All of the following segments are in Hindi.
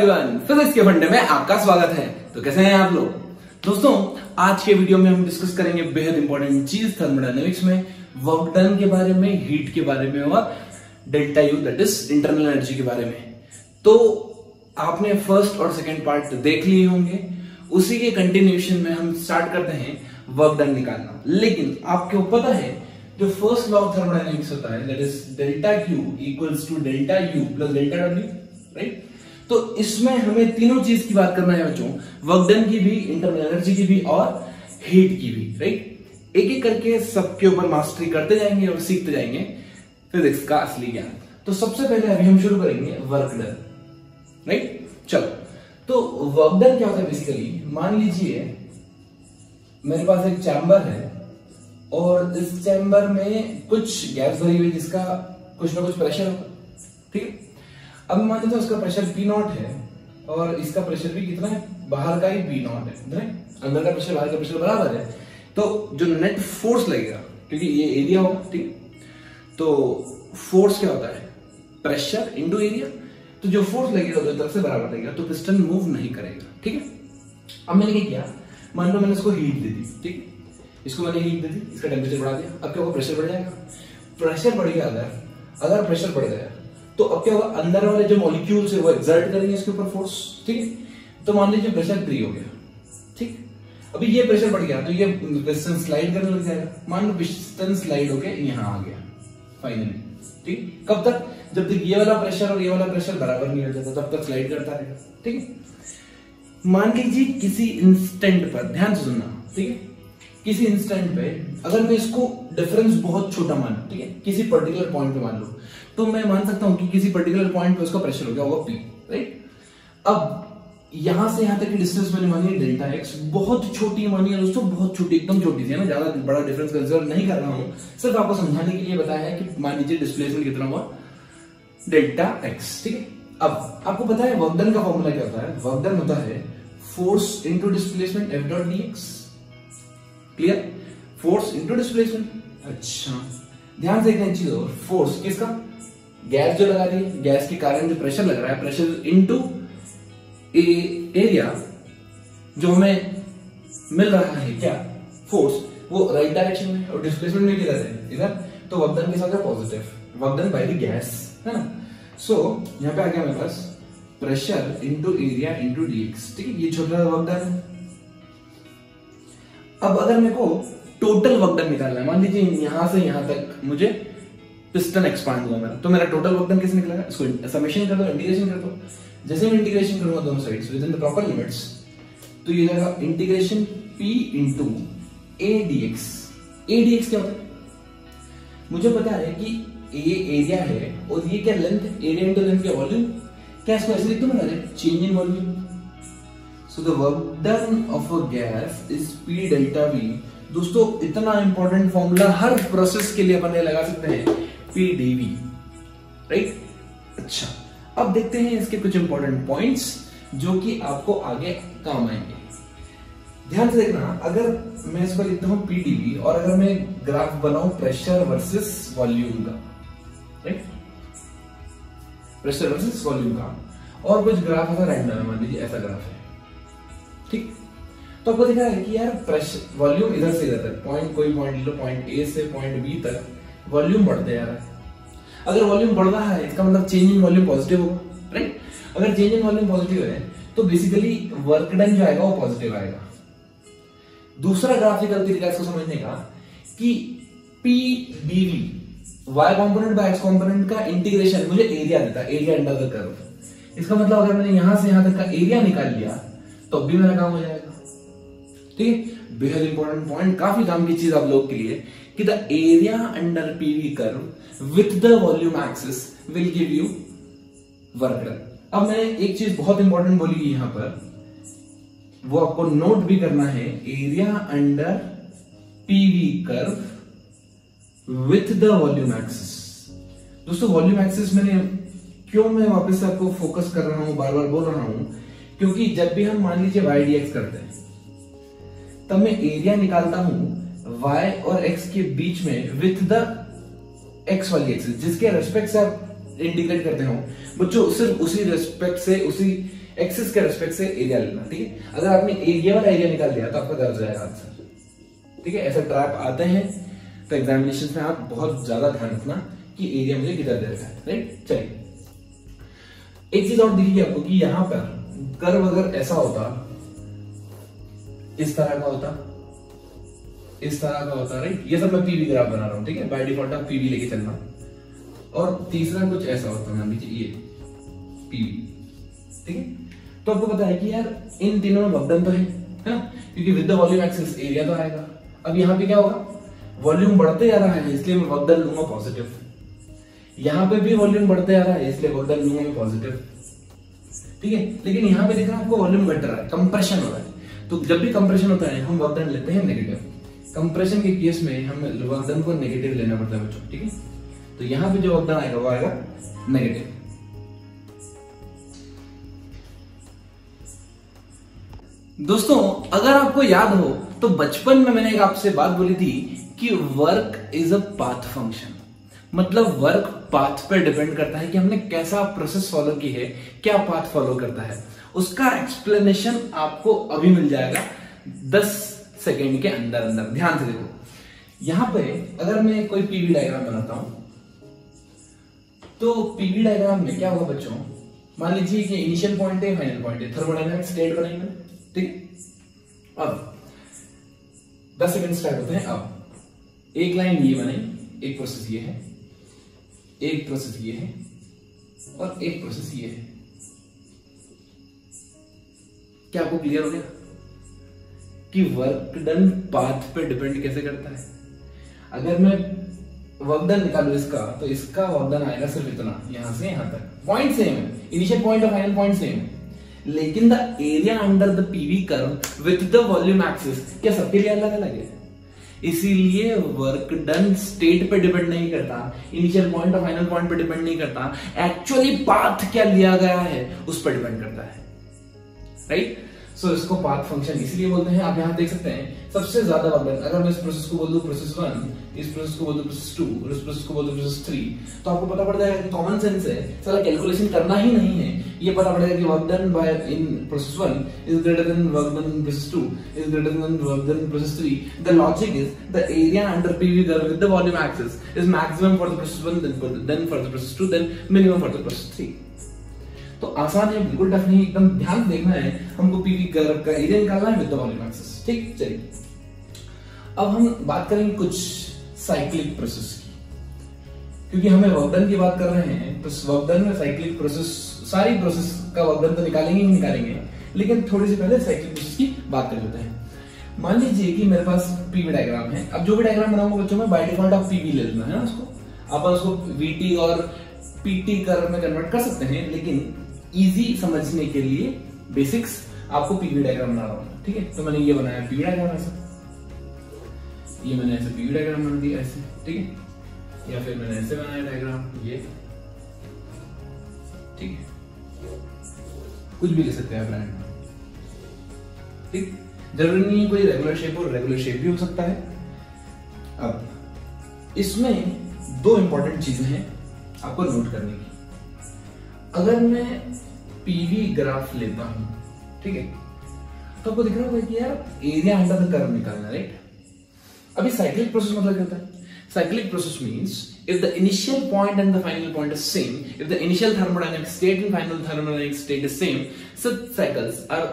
एवरीवन, फिजिक्स के फंडे में आपका स्वागत है। तो कैसे हैं आप लोग दोस्तों? आज के वीडियो में हम डिस्कस करेंगे बेहद इंपॉर्टेंट चीज थर्मोडायनेमिक्स में वर्क डन के बारे में, हीट के बारे में और delta U that is internal energy के बारे में। तो आपने फर्स्ट और सेकेंड पार्ट देख लिए होंगे, उसी के कंटिन्यूएशन में हम स्टार्ट करते हैं वर्क डन निकालना। लेकिन आपको पता है जो फर्स्ट लॉ ऑफ थर्मोडायनेमिक्स होता है that is delta Q equals to delta U plus delta W, right? तो इसमें हमें तीनों चीज की बात करना है बच्चों, वर्क डन की भी, इंटरनल एनर्जी की भी और हीट की भी, राइट? एक एक करके सबके ऊपर मास्टरी करते जाएंगे और सीखते जाएंगे फिजिक्स का असली ज्ञान। तो सबसे पहले अभी हम शुरू करेंगे वर्क डन, राइट? चलो, तो वर्क डन क्या होता है बेसिकली, मान लीजिए मेरे पास एक चैम्बर है और इस चैम्बर में कुछ गैस भरी हुई जिसका कुछ ना कुछ प्रेशर होगा, ठीक है? अब मान लीजिए उसका प्रेशर P0 है और इसका प्रेशर भी कितना है, बाहर का ही P0 है, अंदर का प्रेशर बाहर का प्रेशर बराबर है। तो जो नेट फोर्स लगेगा, क्योंकि ये एरिया होगा, ठीक, तो फोर्स क्या होता है, प्रेशर इंटू एरिया। तो जो फोर्स लगेगा दोनों तरफ से बराबर लगेगा, तो पिस्टन मूव नहीं करेगा, ठीक है? अब मैंने क्या किया, मान लो मैंने इसको हीट दे दी, ठीक, इसको मैंने हीट दे दी, इसका टेम्परेचर बढ़ा दिया। अब क्या होगा, प्रेशर बढ़ जाएगा। प्रेशर बढ़ गया, अगर प्रेशर बढ़ गया तो अब क्या होगा, अंदर वाले जो मॉलिक्यूल्स है वो एक्सर्ट करेंगे इसके ऊपर फोर्स, ठीक है? तो मान लीजिए प्रेशर 3 हो गया, ठीक। अभी ये प्रेशर बढ़ गया तो ये पिस्टन स्लाइड करने लग जाएगा। मान लो पिस्टन स्लाइड होके यहां आ गया फाइनली, ठीक। कब तक, जब तक ये वाला प्रेशर और ये वाला प्रेशर बराबर नहीं हो जाता तब तक स्लाइड करता रहेगा, ठीक है? मान लीजिए किसी इंस्टेंट पर, ध्यान से सुनना, ठीक है, किसी इंस्टेंट पे अगर मैं इसको डिफरेंस बहुत छोटा मानूं, ठीक है, किसी पर्टिकुलर पॉइंट पे मान लो, तो मैं मान सकता हूं कि किसी पर्टिकुलर पॉइंट पे उसका प्रेशर हो गया होगा P, राइट? अब यहां से यहां तक की डिस्टेंस मैंने मानी है डेल्टा एक्स, बहुत छोटी मानी है दोस्तों, बहुत छोटी, एकदम छोटी सी है ना, ज्यादा बड़ा डिफरेंस कंसीडर नहीं कर रहा हूं, सिर्फ आपको समझाने के लिए बताया है कि मान लीजिए डिस्प्लेसमेंट कितना हुआ, डेल्टा एक्स, ठीक है? अब आपको पता है वर्क डन का फॉर्मूला क्या होता है, वर्क डन होता है force into displacement F dot dx, clear? Force into displacement. अच्छा, ध्यान से एक चीज और, फोर्स किसका, गैस जो लगा रही है, गैस के कारण जो प्रेशर लग रहा है, प्रेशर इंटू एरिया जो हमें मिल रहा है, क्या फोर्स, वो राइट डायरेक्शन में, और डिस्प्लेसमेंट में किधर है, इधर। तो वर्क डन के साथ है positive, work done by the gas, है ना? सो यहां पे आ गया मेरे पास pressure into area into dx, ठीक है? ये छोटा वर्क डन है। अब अगर मेरे को टोटल वर्क डन निकालना है, मान लीजिए यहां से यहां तक मुझे पिस्टन एक्सपांड हुआ मेरा, तो मेरा टोटल वर्क डन कैसे निकलेगा, इसको समेशन कर दो, इंटीग्रेशन कर दो। जैसे मैं इंटीग्रेशन करूंगा दोनों sides with in the proper limits, तो ये जाएगा integration P into A dx। A dx क्या होता है, मुझे पता है कि ये एरिया है और ये क्या लेंथ है, एरिया इंटू लेंथ क्या वॉल्यूम, क्या इसको ऐसे लिख दूं मैं, change in volume. So the work done of a gas is P delta V। दोस्तों इतना इंपॉर्टेंट फॉर्मूला हर प्रोसेस के लिए अपन लगा सकते हैं, P dV, राइट? अच्छा, अब देखते हैं इसके कुछ इंपॉर्टेंट पॉइंट्स जो कि आपको आगे काम आएंगे। ध्यान से देखना, अगर मैं इसको लिखता हूं P dV और अगर मैं ग्राफ बनाऊं प्रेशर वर्सेस वॉल्यूम का, राइट, प्रेशर वर्सेस वॉल्यूम का, और कुछ ग्राफ ऐसा रैंडम है, मान लीजिए ऐसा ग्राफ है, ठीक? तो आपको दिखा है कि यार प्रेशर वॉल्यूम इधर से इधर तक, पॉइंट कोई पॉइंट लो, पॉइंट ए से पॉइंट बी तक वॉल्यूम बढ़ते जा रहा है। अगर वॉल्यूम बढ़ रहा है इसका मतलब चेंज इन वॉल्यूम पॉजिटिव होगा, राइट? अगर चेंज इन वॉल्यूम पॉजिटिव है तो बेसिकली वर्क डन जो आएगा वो पॉजिटिव आएगा। दूसरा ग्राफिकल तरीका इसको समझने का कि P dV y component by x component का इंटीग्रेशन मुझे एरिया देता है, एरिया अंडर द कर्व। इसका मतलब अगर मैंने यहां से यहां तक का एरिया निकाल लिया तो भी मेरा काम हो जाएगा, ठीक है? बेहद इंपॉर्टेंट पॉइंट, काफी काम की चीज आप लोग के लिए, कि the area under PV curve with the volume axis will give you work done. अब मैंने एक चीज बहुत इंपॉर्टेंट बोली यहां पर, वो आपको नोट भी करना है, area under PV curve with the volume axis. दोस्तों वॉल्यूम एक्सिस क्यों मैं वापस से आपको फोकस कर रहा हूं, बार बार बोल रहा हूं, क्योंकि जब भी हम मान लीजिए y dx करते हैं तब मैं एरिया निकालता हूं y और x के बीच में विथ द x वाली एक्सिस, जिसके रेस्पेक्ट से आप इंटीग्रेट करते हो बच्चों, सिर्फ उसी रेस्पेक्ट से, उसी एक्सिस के रेस्पेक्ट से एरिया लेना, ठीक है। अगर आपने ये वाला एरिया निकाल लिया तो आपका गलत हो जाएगा आंसर, ठीक है। ऐसा ट्रैप आते हैं तो एग्जामिनेशन में आप बहुत ज्यादा ध्यान रखना कि एरिया मुझे किधर दे रखा है, राइट। चलिए एक चीज और दिखी आपको कि यहां पर कर्व अगर ऐसा होता, इस तरह का होता, इस तरह का होता, राइट। ये सब मैं पीवी ग्राफ बना रहा हूं, ठीक है। बाय डिफॉल्ट आप पीवी लेके चलना। और तीसरा कुछ ऐसा होता, मान लीजिए ये पीवी, ठीक है। तो आपको पता है कि यार इन तीनों में वर्कडन तो है ना, क्योंकि with the volume axis area तो आएगा। अब यहाँ पे क्या होगा, वॉल्यूम बढ़ते जा रहा है इसलिए मैं वर्कडन लूंगा पॉजिटिव। यहाँ पे भी वॉल्यूम बढ़ते जा रहा है इसलिए वर्कडन लूंगा मैं पॉजिटिव, ठीक है। लेकिन यहाँ पे देखना आपको वॉल्यूम घट रहा है, कंप्रेशन हो रहा है। तो जब भी कंप्रेशन होता है हम वर्कडन लेते हैं नेगेटिव। कंप्रेशन के केस में हम वर्कडन को नेगेटिव लेना पड़ता है बच्चों, ठीक है। तो यहाँ पे जो वर्कडन आएगा वो आएगा नेगेटिव। दोस्तों अगर आपको याद हो तो बचपन में मैंने एक आपसे बात बोली थी कि work is a path function, मतलब वर्क पाथ पे डिपेंड करता है कि हमने कैसा प्रोसेस फॉलो की है, क्या पाथ फॉलो करता है। उसका एक्सप्लेनेशन आपको अभी मिल जाएगा 10 सेकेंड के अंदर अंदर। ध्यान से देखो, यहां पे अगर मैं कोई पीवी डायग्राम बनाता हूं तो पीवी डायग्राम में क्या होगा बच्चों, मान लीजिए कि इनिशियल पॉइंट है, फाइनल पॉइंट है, थर्मोडायनामिक स्टेट बनाएंगे, ठीक है। अब 10 सेकंड स्टार्ट होते हैं। अब एक लाइन ये बनाई, एक प्रोसेस ये है, एक प्रोसेस ये है और एक प्रोसेस ये है। क्या आपको क्लियर हो गया कि वर्क डन पाथ पे डिपेंड कैसे करता है। अगर मैं वर्क डन निकालू इसका, तो इसका वर्क डन आएगा सिर्फ इतना, यहां से यहां तक, पॉइंट सेम है, इनिशियल पॉइंट और फाइनल पॉइंट सेम है, लेकिन the area under the PV curve with the volume axis क्या सबके लिए अलग अलग है। इसीलिए वर्क डन स्टेट पे डिपेंड नहीं करता, इनिशियल पॉइंट और फाइनल पॉइंट पे डिपेंड नहीं करता, एक्चुअली पाथ क्या लिया गया है उस पर डिपेंड करता है, राइट। सो इसको पाथ फंक्शन इसलिए बोलते हैं। आप यहां देख सकते हैं सबसे ज्यादा वर्क डन, अगर मैं इस प्रोसेस को बोल दूं प्रोसेस 1, इस प्रोसेस को बोल दूं प्रोसेस 2 और इस प्रोसेस को बोल दूं प्रोसेस 3, तो आपको पता पड़ जाएगा कि कॉमन सेंस है, साला कैलकुलेशन करना ही नहीं है, ये पता पड़ेगा कि work done by in process 1 is greater than work done in process 2 is greater than work done in process 3। The logic is the area under PV curve with the volume axis is maximum for the process 1, then for the process 2, देन मिनिमम फॉर द प्रोसेस 3। तो आसान है, बिल्कुल टफ नहीं, एकदम ध्यान देखना है, हमको पीवी कर्व का एरिया निकालना है विद द वॉल्यूम एक्सिस, ठीक। चलिए अब हम बात करेंगे कुछ साइक्लिक प्रोसेस की, क्योंकि हमें वर्कडन की बात कर रहे हैं तो वर्कडन में साइक्लिक प्रोसेस, सारी प्रोसेस का वर्कडन तो निकालेंगे ही निकालेंगे, लेकिन थोड़ी सी पहले साइक्लिक प्रोसेस की बात कर लेते हैं। मान लीजिए कि मेरे पास पीवी डायग्राम है। अब जो भी डायग्राम बनाऊंगा बच्चों में बाय डिफॉल्ट आप पीवी ले लेना है ना, उसको आप उसको वीटी और पीटी कर्व में कन्वर्ट कर सकते हैं, लेकिन इजी समझने के लिए बेसिक्स आपको पीवी डायग्राम बना रहा हूं, ठीक है। तो मैंने ये बनाया पीवी डायग्राम ऐसे, ये मैंने ऐसे पीवी डायग्राम बना दिया ऐसे, ठीक है, या फिर मैंने ऐसे बनाया डायग्राम ये, ठीक है, कुछ भी ले सकते हैं आप, ठीक। जरूरी नहीं कोई रेगुलर शेप हो, रेगुलर शेप भी हो सकता है। अब इसमें 2 इंपॉर्टेंट चीजें हैं आपको नोट करने की। अगर मैं पीवी ग्राफ लेता हूं, ठीक है, तो आपको दिख रहा होगा कि यार एरिया अंडर द कर्व निकालना, राइट। अभी साइक्लिक प्रोसेस मतलब क्या होता है? Cyclic process means if the initial point and the final point is same, if the initial thermodynamic state and final thermodynamic state is same, such cycles are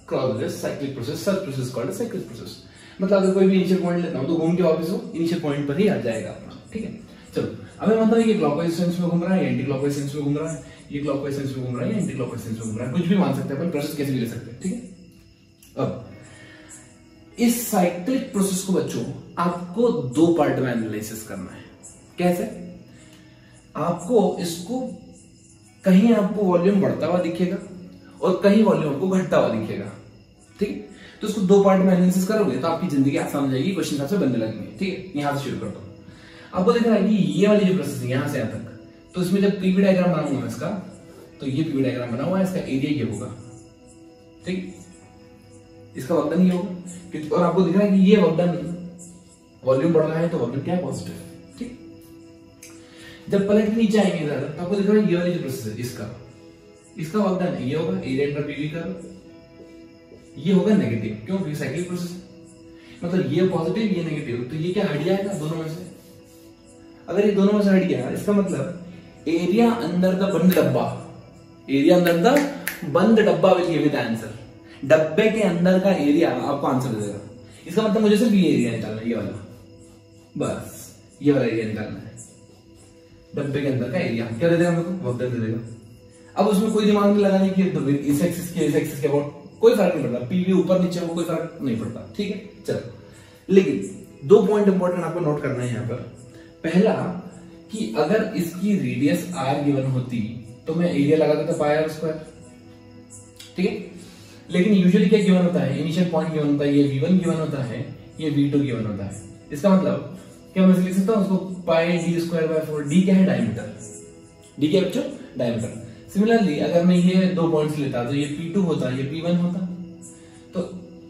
called as cyclic process. Such process is called a cyclic process. मतलब अगर कोई भी इनिशियल पॉइंट लेता हूं तो घूम के वापस वो इनिशियल पॉइंट पर ही आ जाएगा अपना, ठीक है। चलो अब मैं मतलब ये क्लॉकवाइज सेंस में घूम रहा है या एंटी क्लॉकवाइज सेंस में घूम रहा है, ये क्लॉकवाइज सेंस में घूम रहा है या एंटी क्लॉकवाइज सेंस में घूम रहा है, कुछ भी मान सकते हैं अपन, प्रोसेस कैसे भी ले सकते हैं, ठीक है। अब इस साइक्लिक प्रोसेस को बच्चों आपको 2 पार्ट में एनालिसिस करना है। कैसे? आपको इसको कहीं आपको वॉल्यूम बढ़ता हुआ दिखेगा और कहीं वॉल्यूम आपको घटता हुआ दिखेगा, ठीक। तो इसको 2 पार्ट में एनालिसिस करोगे तो आपकी जिंदगी आसान हो जाएगी, क्वेश्चन आपसे बनने लगेंगे, ठीक है। यहां से शुरू करता हूं। आपको दिख रहा है कि ये वाली जो प्रोसेस है यहां से यहां तक, तो इसमें जब पीवी डायग्राम बनाऊंगा मैं इसका, तो ये पीवी डायग्राम बना हुआ है, इसका एरिया ये होगा, ठीक, इसका वर्कडन ये होगा। और आपको दिख रहा है कि ये वर्कडन वॉल्यूम बढ़ रहा है तो वॉल्यूम क्या है? पॉजिटिव, ठीक। जब पलट के नीचे आएंगे ज्यादा तो आपको दिख रहा है ये वाली जो प्रोसेस है इसका वर्क डन ये होगा एरिया इंटर पीवी का, ये होगा नेगेटिव, क्यों? क्योंकि साइक्लिक प्रोसेस मतलब ये पॉजिटिव ये नेगेटिव, तो ये क्या हट जाएगा दोनों में से। अगर ये दोनों में से हट गया इसका मतलब एरिया अंदर द बंद डब्बा, एरिया अंदर द बंद डब्बा विल गिव द आंसर। डब्बे के अंदर का एरिया आपको आंसर दे देगा। इसका मतलब मुझे सिर्फ ये एरिया निकालना है, ये वाला, बस ये वाला एरिया निकालना है। डब्बे के अंदर का एरिया क्या दे देगा मेरे को? वर्क डन दे देगा। अब उसमें कोई दिमाग नहीं लगाने की इस एक्सिस के अबाउट कोई फर्क नहीं पड़ता, पीवी ऊपर नीचे हो कोई फर्क नहीं पड़ता, ठीक है। चलो, लेकिन दो पॉइंट इंपॉर्टेंट आपको नोट करना है यहाँ पर। पहला कि अगर इसकी रेडियस r गिवन होती तो मैं एरिया लगा देता पाई r स्क्वायर, ठीक है। लेकिन यूजुअली क्या गिवन होता है, इनिशियल पॉइंट गिवन होता है, ये v1 गिवन होता है, ये v2 गिवन होता है। इसका मतलब क्या मैं लिख सकता हूं उसको पाई d स्क्वायर बाय 4। d क्या है? डायमीटर। d क्या बच्चों? डायमीटर। सिमिलरली अगर मैं ये दो पॉइंट्स लेता तो ये P2 होता, ये P1 होता, तो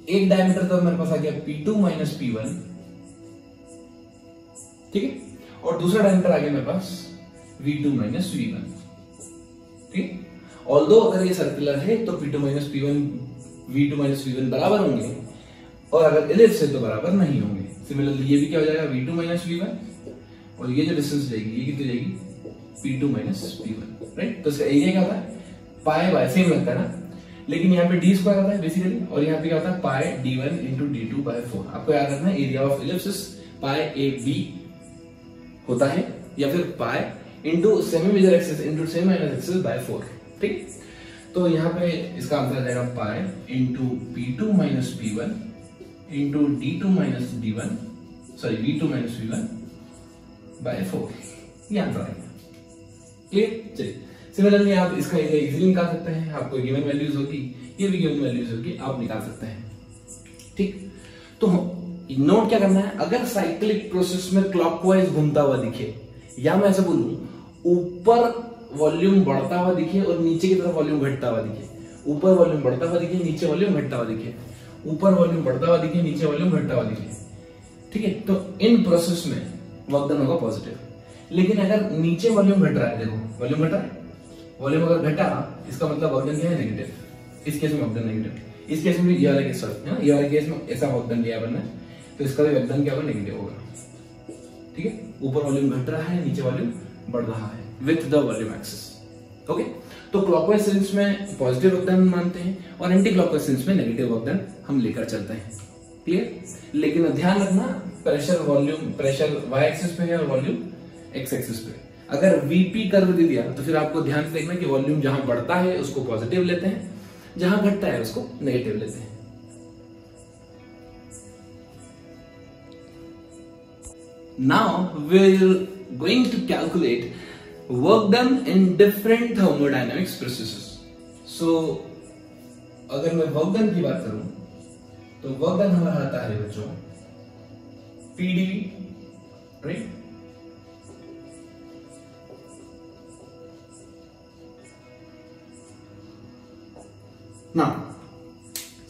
एक डायमीटर तो मेरे पास आ गया P2 माइनस P1, ठीक है, और दूसरा डायमीटर आ गया मेरे पास V2 माइनस V1, ठीक। ऑल्दो अगर ये सर्कुलर है तो P2 minus P1 V2 minus V1 बराबर होंगे, और अगर इलिप्स है तो बराबर नहीं होंगे। सिमिलरली ये भी क्या हो जाएगा V2 माइनस V1, और ये जो डिस्टेंस जाएगी ये कितनी जाएगी? P2 minus P1, right. तो इसका एरिया क्या होता है? पाई बाय, सेम लगता है ना, लेकिन यहाँ पे d स्क्वायर आता है बेसिकली, और यहाँ पे क्या होता है? Pi d1 into d2 by 4। आपको याद रखना है area of ellipses pi AB होता है, या फिर pi into semi major axis into semi minor axis by 4, ठीक। तो यहाँ पे इसका आंसर आ जाएगा pi into P2 minus P1 into D2 minus D1, sorry V2 minus V1 by 4, ये आंसर आएगा। क्लियर? चलिए, सिमिलरली आप इसका एरिया इजीली निकाल सकते हैं। आपको गिवन वैल्यूज होगी, ये भी गिवन वैल्यूज होगी, आप निकाल सकते हैं, ठीक। तो नोट क्या करना है, अगर साइक्लिक प्रोसेस में क्लॉकवाइज घूमता हुआ दिखे, या मैं ऐसे बोलूं ऊपर वॉल्यूम बढ़ता हुआ दिखे और नीचे की तरफ वॉल्यूम घटता हुआ दिखे, ऊपर वॉल्यूम बढ़ता हुआ दिखे नीचे वॉल्यूम घटता हुआ दिखे, ऊपर वॉल्यूम बढ़ता हुआ दिखे नीचे वॉल्यूम घटता हुआ दिखे, ठीक है, तो इन प्रोसेस में वर्क डन होगा पॉजिटिव। लेकिन अगर नीचे वॉल्यूम घट रहा है, देखो वॉल्यूम घट रहा है, वॉल्यूम अगर घटा इसका मतलब वर्क डन क्या है? नेगेटिव। इस केस में वर्क डन नेगेटिव। इस केस में भी ये वाला केस है ना, ये वाला केस में ऐसा वर्क डन लिया बनना, तो इसका भी वर्क डन क्या होगा? नेगेटिव होगा, ठीक है। ऊपर वॉल्यूम घट रहा है, नीचे वॉल्यूम बढ़ रहा है with the volume axis, okay. तो क्लॉकवाइज सेंस में पॉजिटिव वर्क डन मानते हैं, और एंटी क्लॉकवाइज सेंस में नेगेटिव वर्क डन हम लेकर चलते हैं, क्लियर। लेकिन ध्यान रखना, pressure volume, pressure y axis पे है और वॉल्यूम एक्स एक्सिस पे। अगर वीपी कर्व दे दिया तो फिर आपको ध्यान से देखना कि वॉल्यूम जहां बढ़ता है उसको पॉजिटिव लेते हैं, जहां घटता है उसको नेगेटिव लेते हैं। Now we are going to calculate work done in different thermodynamics processes. So अगर मैं वर्क डन की बात करूं तो वर्क डन हमारा आता है बच्चों पीडीवी, राइट। ना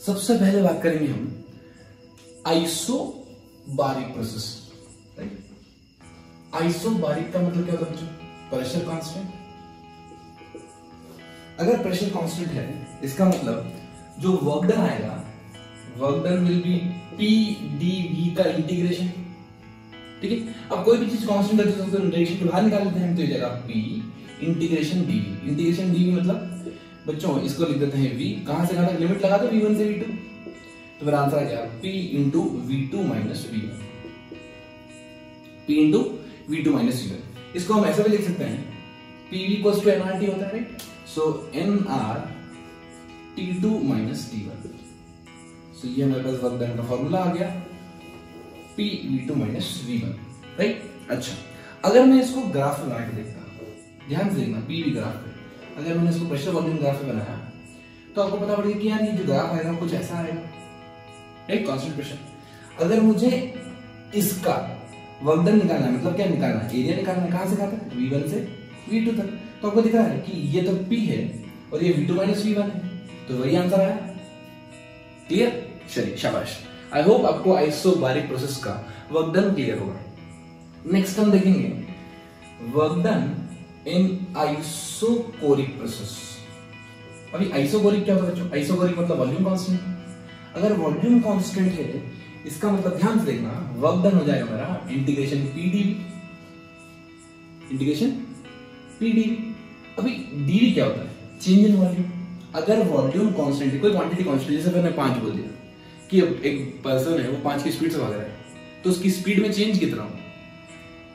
सबसे पहले बात करेंगे हम आइसोबारिक प्रोसेस, राइट। आइसोबारिक का मतलब क्या होता है बच्चों? Pressure constant. अगर प्रेशर कांस्टेंट है इसका मतलब जो वर्क डन आएगा, work done will be P D V का इंटीग्रेशन, ठीक है। अब कोई भी चीज कांस्टेंट है तो इंटीग्रेशन को बाहर निकाल लेते हैं, तो ये जाएगा P integration DV. Integration DV मतलब बच्चों इसको लिख देते हैं v, कहां से कहां तक लिमिट लगा दो v1 से v2, तो फिर आंसर आ गया p into v2 minus v1, p into v2 minus v1। इसको हम ऐसा भी लिख सकते हैं pv इक्वल्स टू nRT होता है, राइट। सो nR t2 माइनस t1। सो ये हमारे पास वर्क डन का फॉर्मूला आ गया p v2 minus v1, right. अच्छा, अगर मैं इसको ग्राफ में बना के देखता, ध्यान से देखना pv ग्राफ पे, अगर मैंने इसको प्रेशर वॉल्यूम ग्राफ में बनाया तो आपको पता पड़ेगा कि यार ये जो ग्राफ आएगा कुछ ऐसा आएगा, राइट, कांस्टेंट प्रेशर। अगर मुझे इसका वर्क डन निकालना है, मतलब क्या निकालना है? एरिया निकालना है। कहां से कहां तक? v1 से v2 तक। तो आपको दिख रहा है कि ये तो p है और ये v2 माइनस v1 है, तो वही आंसर आया। क्लियर? चलिए, शाबाश। आई होप आपको आइसोबारिक प्रोसेस का वर्क डन क्लियर होगा। नेक्स्ट हम देखेंगे work done in isochoric process. अभी आइसोकोरिक क्या होता है बच्चों? आइसोकोरिक मतलब वॉल्यूम कांस्टेंट। अगर वॉल्यूम कांस्टेंट है इसका मतलब ध्यान से देखना, वर्क डन हो जाएगा मेरा इंटीग्रेशन पीडीवी, इंटीग्रेशन पीडीवी। अभी डीवी क्या होता है? Change in volume. अगर वॉल्यूम कांस्टेंट है, कोई क्वांटिटी कांस्टेंट, जैसे मैंने 5 बोल दिया कि एक पर्सन है वो 5 की स्पीड से भाग रहा है, तो उसकी स्पीड में चेंज कितना हो?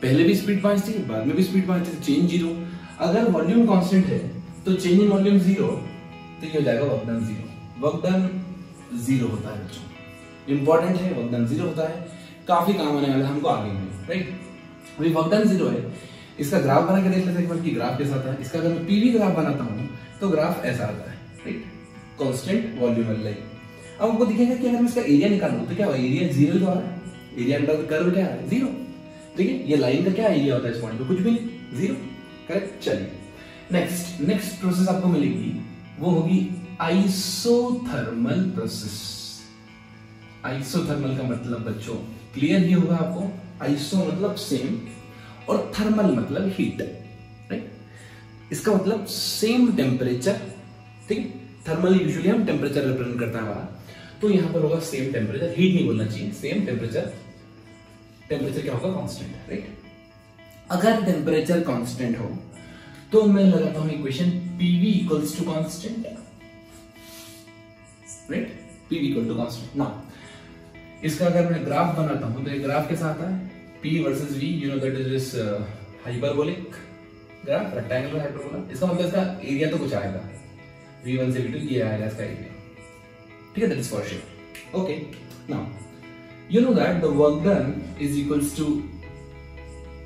पहले भी स्पीड 5 थी, बाद में भी स्पीड 5 थी, चेंज 0। अगर वॉल्यूम कांस्टेंट है तो चेंज इन वॉल्यूम 0, तो ये हो जाएगा वर्क डन 0। वर्क डन 0 होता है बच्चों, इंपॉर्टेंट है, वर्क डन 0 होता है, काफी काम आने वाला है हमको आगे में, राइट। अभी वर्क डन 0 है, इसका ग्राफ बना के देख लेते हैं कि ग्राफ कैसा आता है। इसका अगर मैं पीवी ग्राफ बनाता हूं तो ग्राफ ऐसा आता है, राइट, कांस्टेंट वॉल्यूम लाइन। अब आपको दिखेगा कि अगर मैं इसका एरिया निकालूं तो क्या होगा? एरिया 0 तो आ रहा है, एरिया अंडर द कर्व क्या है? 0। ठीक है, ये लाइन का क्या एरिया होता है इस पॉइंट पे? कुछ भी नहीं, 0। करेक्ट। चलिए नेक्स्ट प्रोसेस आपको मिलेगी, वो होगी आइसोथर्मल प्रोसेस। आइसोथर्मल का मतलब बच्चों क्लियर ही होगा आपको। आइसो मतलब सेम और थर्मल मतलब हीट, राइट। इसका मतलब सेम टेम्परेचर, ठीक है। थर्मल यूजुअली हम टेम्परेचर रिप्रेजेंट करता है हमारा, तो यहां पर होगा सेम टेम्परेचर, हीट नहीं बोलना चाहिए, सेम टेम्परेचर। टेम्परेचर क्या होगा? Constant, right. अगर टेम्परेचर कांस्टेंट हो तो मैं लगाता हूं equation PV equals to constant, right, PV equal to constant. Now इसका अगर मैं ग्राफ बनाता हूं तो ये ग्राफ कैसा आता है? P versus V, you know that is this hyperbolic graph, rectangular hyperbola. इसका मतलब इसका एरिया तो कुछ आएगा, V1 से V2 ये आएगा इसका एरिया, ठीक है, that is for sure. Okay, now you know that the work done is equals to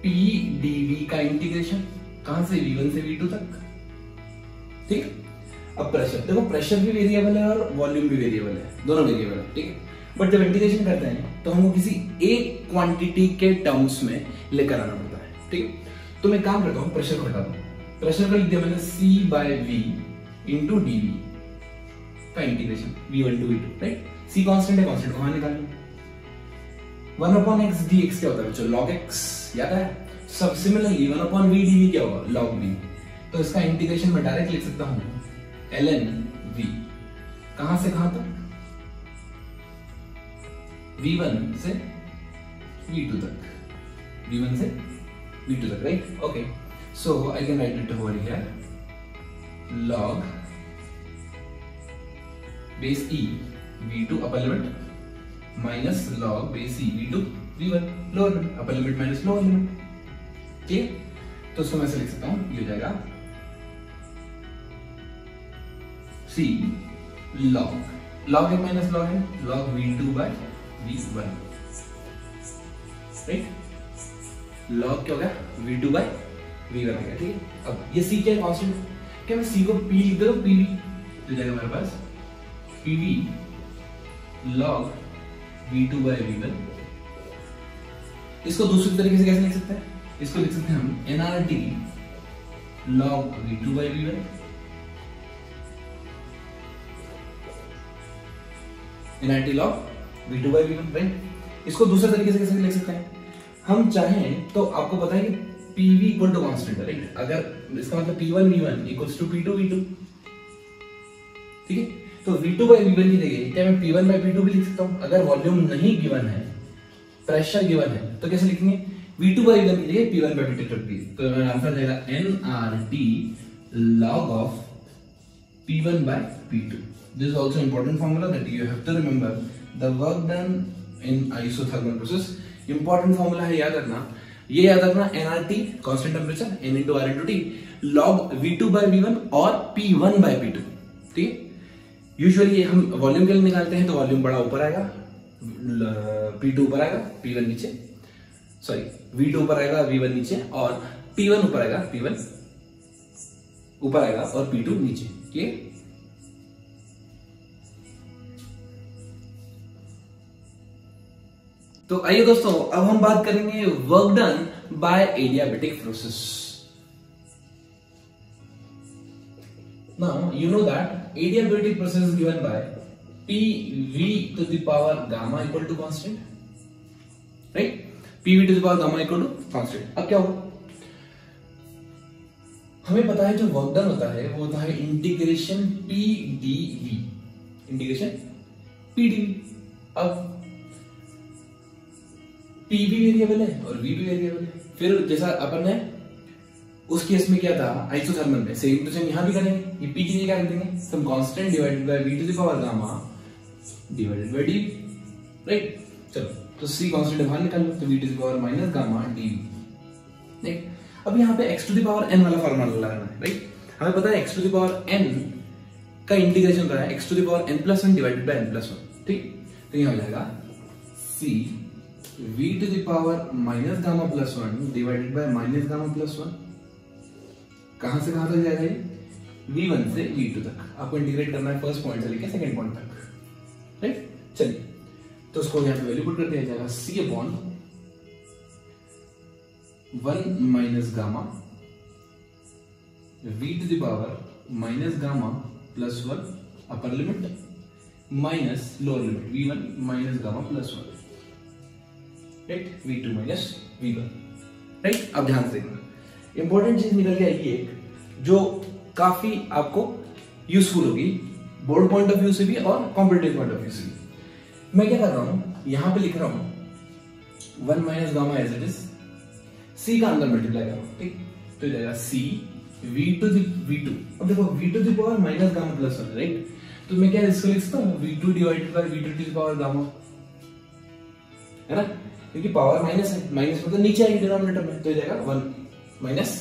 P dV का इंटीग्रेशन, कहां से? V1 से V2 तक, ठीक। अब प्रेशर देखो, प्रेशर भी वेरिएबल है और वॉल्यूम भी वेरिएबल है, दोनों वेरिएबल है, ठीक है। बट जब इंटीग्रेशन करते हैं तो हमको किसी एक क्वांटिटी के टर्म्स में लेकर आना पड़ता है, ठीक। तो मैं काम करता हूं, प्रेशर को हटा दूं। प्रेशर को लिख दिया मैंने C/V इंटू dV का integration V1 to V2, right. C constant है, कांस्टेंट को बाहर निकाल लो। 1/x dx क्या होता है बच्चों? log x, याद है। सब सिमिलरली 1/v dv क्या होगा? log v। तो इसका इंटीग्रेशन मैं डायरेक्ट लिख सकता हूं ln v, कहां से कहां तक? V1 से V2 तक, V1 से V2 तक, right. Okay, so I can right it over here, log base E V2 upper limit minus log base E V2 V1 lower limit, upper limit minus lower limit, ठीक। तो उसको मैं ऐसे लिख सकता हूं, ये हो जाएगा C log है माइनस log है, log V2 by V1, right. log क्या हो गया? V2 by V1 आ गया, ठीक है। अब ये C क्या है? कांस्टेंट। क्या मैं C को P लिख दूं? PV तो जाएगा मेरे पास PV log V2 by V1। इसको दूसरे तरीके से कैसे लिख सकते हैं? इसको लिख सकते हैं हम nRT log V2 by V1, nRT log V2 by V1, right. इसको दूसरे तरीके से कैसे लिख सकते हैं? हम चाहें तो आपको पता है कि PV इक्वल टू कांस्टेंट है, राइट। अगर इसका मतलब P1 V1 equals to P2 V2, ठीक है। तो V2 by V1 की जगह क्या मैं P1 by P2 भी लिख सकता हूं? अगर वॉल्यूम नहीं गिवन है, प्रेशर गिवन है, तो कैसे लिखेंगे? V2 by V1 की जगह P1 by P2 रख दिए, तो मेरा आंसर जाएगा nRT log of P1 by P2। This is also important formula that you have to remember. The work done in isothermal process, important formula है, याद रखना। ये याद रखना, nRT constant temperature n into R into T log V2 by V1 और P1 by P2, ठीक है। यूजुअली हम वॉल्यूम के लिए निकालते हैं तो वॉल्यूम बड़ा ऊपर आएगा, P2 ऊपर आएगा, P1 नीचे, सॉरी V2 ऊपर आएगा, V1 नीचे, और P1 ऊपर आएगा, P1 ऊपर आएगा और P2 नीचे, ठीक है। तो आइए दोस्तों, अब हम बात करेंगे work done bye adiabatic process. Now you know that adiabatic process is given by PV to the power gamma equal to constant, right? PV to the power gamma equal to constant। अब क्या होगा? हमें पता है जो वर्क डन होता है वो होता है integration P D V, integration P D V. अब P भी वेरिएबल है और V भी वेरिएबल है। फिर जैसा अपन ने उस केस में क्या था आइसोथर्मल में, सेम टू सेम यहां भी करेंगे। ये P की जगह क्या कर देंगे, some constant divided by V to the power gamma divided by D, right. चलो तो C कांस्टेंट बाहर निकाल लो, तो V to the power minus gamma dV, right. अब यहाँ पे x to the power n वाला फॉर्मूला लगाना है, राइट। हमें पता है x to the power n का इंटीग्रेशन होता है x to the power n+1 divided by n+1, ठीक। तो यहां हो जाएगा C v to the power minus gamma plus 1 divided by minus gamma plus 1। कहां से कहां तक जाएगा ये, v1 से v2 तक। आपको इंटीग्रेट करना है फर्स्ट पॉइंट से लेकर सेकंड पॉइंट तक, राइट। चलिए तो उसको यहां पे वैल्यू पुट कर दिया जाएगा, c upon 1 minus gamma v to the power minus gamma plus 1 upper limit minus lower limit v1 minus gamma plus 1, right, v2 minus v1, right. अब ध्यान से देखना, इंपॉर्टेंट चीज निकल के आएगी एक जो काफी आपको यूजफुल होगी बोर्ड पॉइंट ऑफ व्यू से भी और कॉम्पिटिटिव पॉइंट ऑफ व्यू से भी। मैं क्या कर रहा हूं, यहां पे लिख रहा हूं 1 minus gamma as it is, c का अंदर मल्टीप्लाई कर रहा हूं, ठीक। तो ये जाएगा c v टू v2। अब देखो v to the power minus gamma plus 1, right. तो मैं क्या इसको लिख सकता हूं v2 divided by v2 to the power gamma, है ना, क्योंकि पावर माइनस है, माइनस मतलब नीचे आएगी डिनोमिनेटर में, तो जाएगा 1 माइनस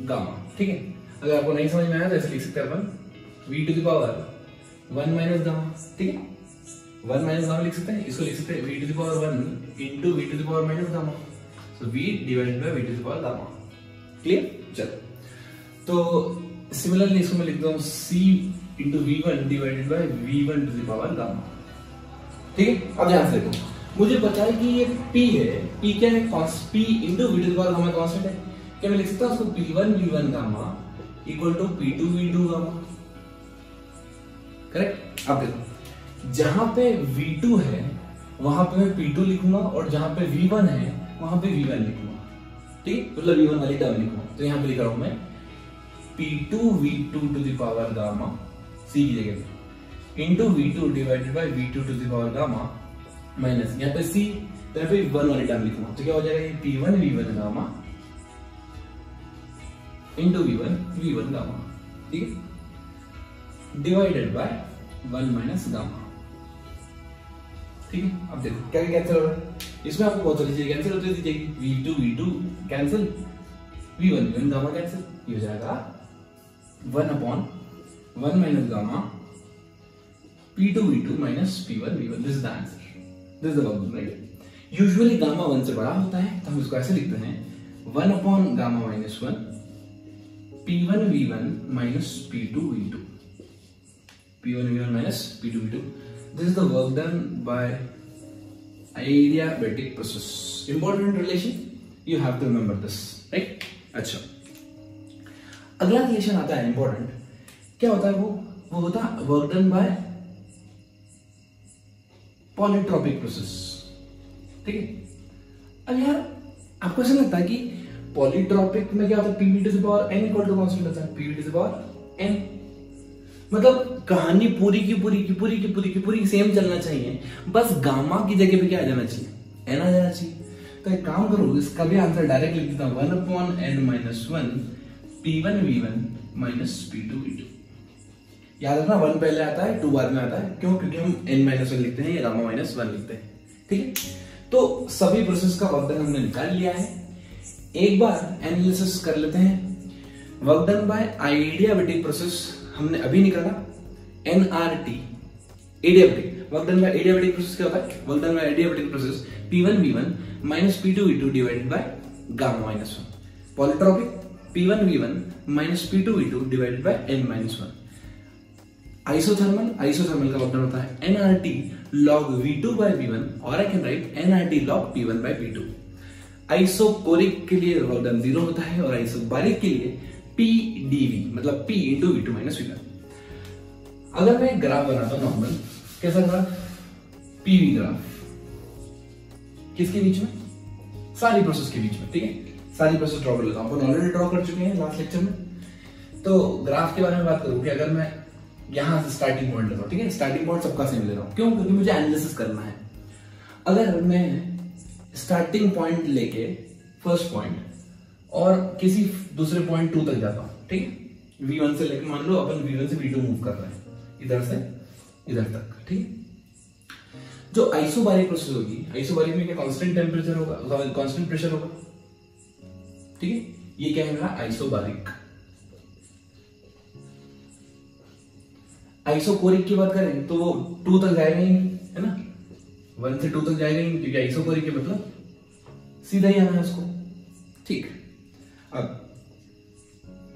गामा, ठीक है। अगर आपको नहीं समझ में आया तो ऐसे लिख सकते हैं अपन v to the power 1 minus gamma, ठीक है। 1 माइनस गामा लिख सकते हैं, इसको लिख सकते हैं v to the power 1 into v to the power minus gamma, so v divided by v to the power gamma, clear. चलो तो सिमिलरली इसको मैं लिख दूं c into v1 divided by v1 to the power gamma, ठीक है। अब ध्यान से देखो, मुझे पता है कि ये P है, P क्या है, P into V to the power gamma constant है। क्या मैं लिख सकता हूं उसको P1 V1 gamma equal to P2 V2 gamma, correct. अब देखो जहां पे V2 है वहां पे मैं P2 लिखूंगा और जहां पे V1 है वहां पे V1 लिखूंगा, ठीक, मतलब V1 वाली टर्म लिखूंगा। तो यहां पे लिख रहा हूं मैं P2 V2 to the power gamma C की जगह पे into V2 divided by V2 to the power gamma minus यहाँ पे C, तो यहाँ पे 1 वाली टर्म लिखूंगा। तो क्या हो जाएगा ये P1 V1 gamma into V1 V1 gamma, ठीक है, डिवाइडेड बाय 1 माइनस गामा, ठीक है। अब देखो क्या कैंसिल हो रहा है, इसमें आपको बहुत सारी चीजें कैंसिल होती दिखेगी, V2 V2 cancel, V1 V1 gamma cancel, ये हो जाएगा 1 upon 1 minus gamma P2 V2 minus P1 V1, this is the answer, this is the work, right. Usually gamma 1 से बड़ा होता है तो हम इसको ऐसे लिखते हैं 1 upon gamma minus 1 P1 V1 minus P2 V2, P1 V1 minus P2 V2, this is the work done bye adiabatic process, important relation, you have to remember this, right। अच्छा अगला रिलेशन आता है इंपॉर्टेंट, क्या होता है वो होता है work done bye polytropic process, ठीक है। अब यार आपको ऐसा लगता है कि पॉलीट्रॉपिक में क्या होता है, PV to the power n equal to constant होता है, PV to the power n, मतलब कहानी पूरी की पूरी सेम चलना चाहिए, बस गामा की जगह पे क्या आ जाना चाहिए, n आ जाना चाहिए। तो एक काम करो, इसका भी आंसर डायरेक्ट लिख देता हूं 1 upon n minus 1 P1 V1 minus P2 V2। याद रखना 1 पहले आता है 2 बाद में आता है, क्यों, क्योंकि हम n माइनस 1 लिखते हैं या गामा माइनस 1 लिखते हैं, ठीक है। तो सभी प्रोसेस का वर्क डन हमने निकाल लिया है। एक बार एनालिसिस कर लेते हैं। Work done bye adiabatic process हमने अभी निकाला, NRT adiabatic, work done bye adiabatic process क्या होता है, work done bye adiabatic process P1 V1 minus P2 V2 divided by gamma minus 1, polytropic P1 V1 minus P2 V2 divided by n minus 1, isothermal का वर्क डन होता है nRT log V2 by V1 और आई can right nRT log P1 by P2। Isochoric के लिए वर्क डन 0 होता है और आइसोबारिक के लिए PdV मतलब P into V2 minus V1। अगर मैं ग्राफ बनाता हूं नॉर्मल, कैसा ग्राफ, PV ग्राफ, किसके बीच में, सारी प्रोसेस के बीच में, ठीक है, सारी प्रोसेस ड्रॉ कर लेता हूँ। अपन ऑलरेडी ड्रॉ कर चुके हैं लास्ट लेक्चर में। तो ग्राफ के बारे में बात करूँ कि अगर मैं यहां से स्टार्टिंग पॉइंट लेता हूँ, ठीक है, स्टार्टिंग पॉइंट सबका सेम ले रहा हूँ, क्यों? क्योंकि मुझे एनालिसिस करना है। अगर मैं स्टार्टिंग पॉइंट लेके फर्स्ट पॉइंट और किसी दूसरे पॉइंट 2 तक जाता हूँ, ठीक है, V1 से लेकर, मान लो अपन V1 से V2 मूव कर रहे हैं इधर से इधर तक, ठीक है। जो आइसोबारिक प्रोसेस होगी, आइसोबारिक में क्या कांस्टेंट टेम्परेचर होगा, कांस्टेंट प्रेशर होगा, ठीक है। ये क्या है मेरा आइसोबारिक। आइसोकोरिक की बात करें तो वो 2 तक जाएगा ही नहीं, है ना, 1 से 2 तक जाएगा ही नहीं, क्योंकि आइसोकोरिक के मतलब सीधा ही आना है उसको, ठीक। अब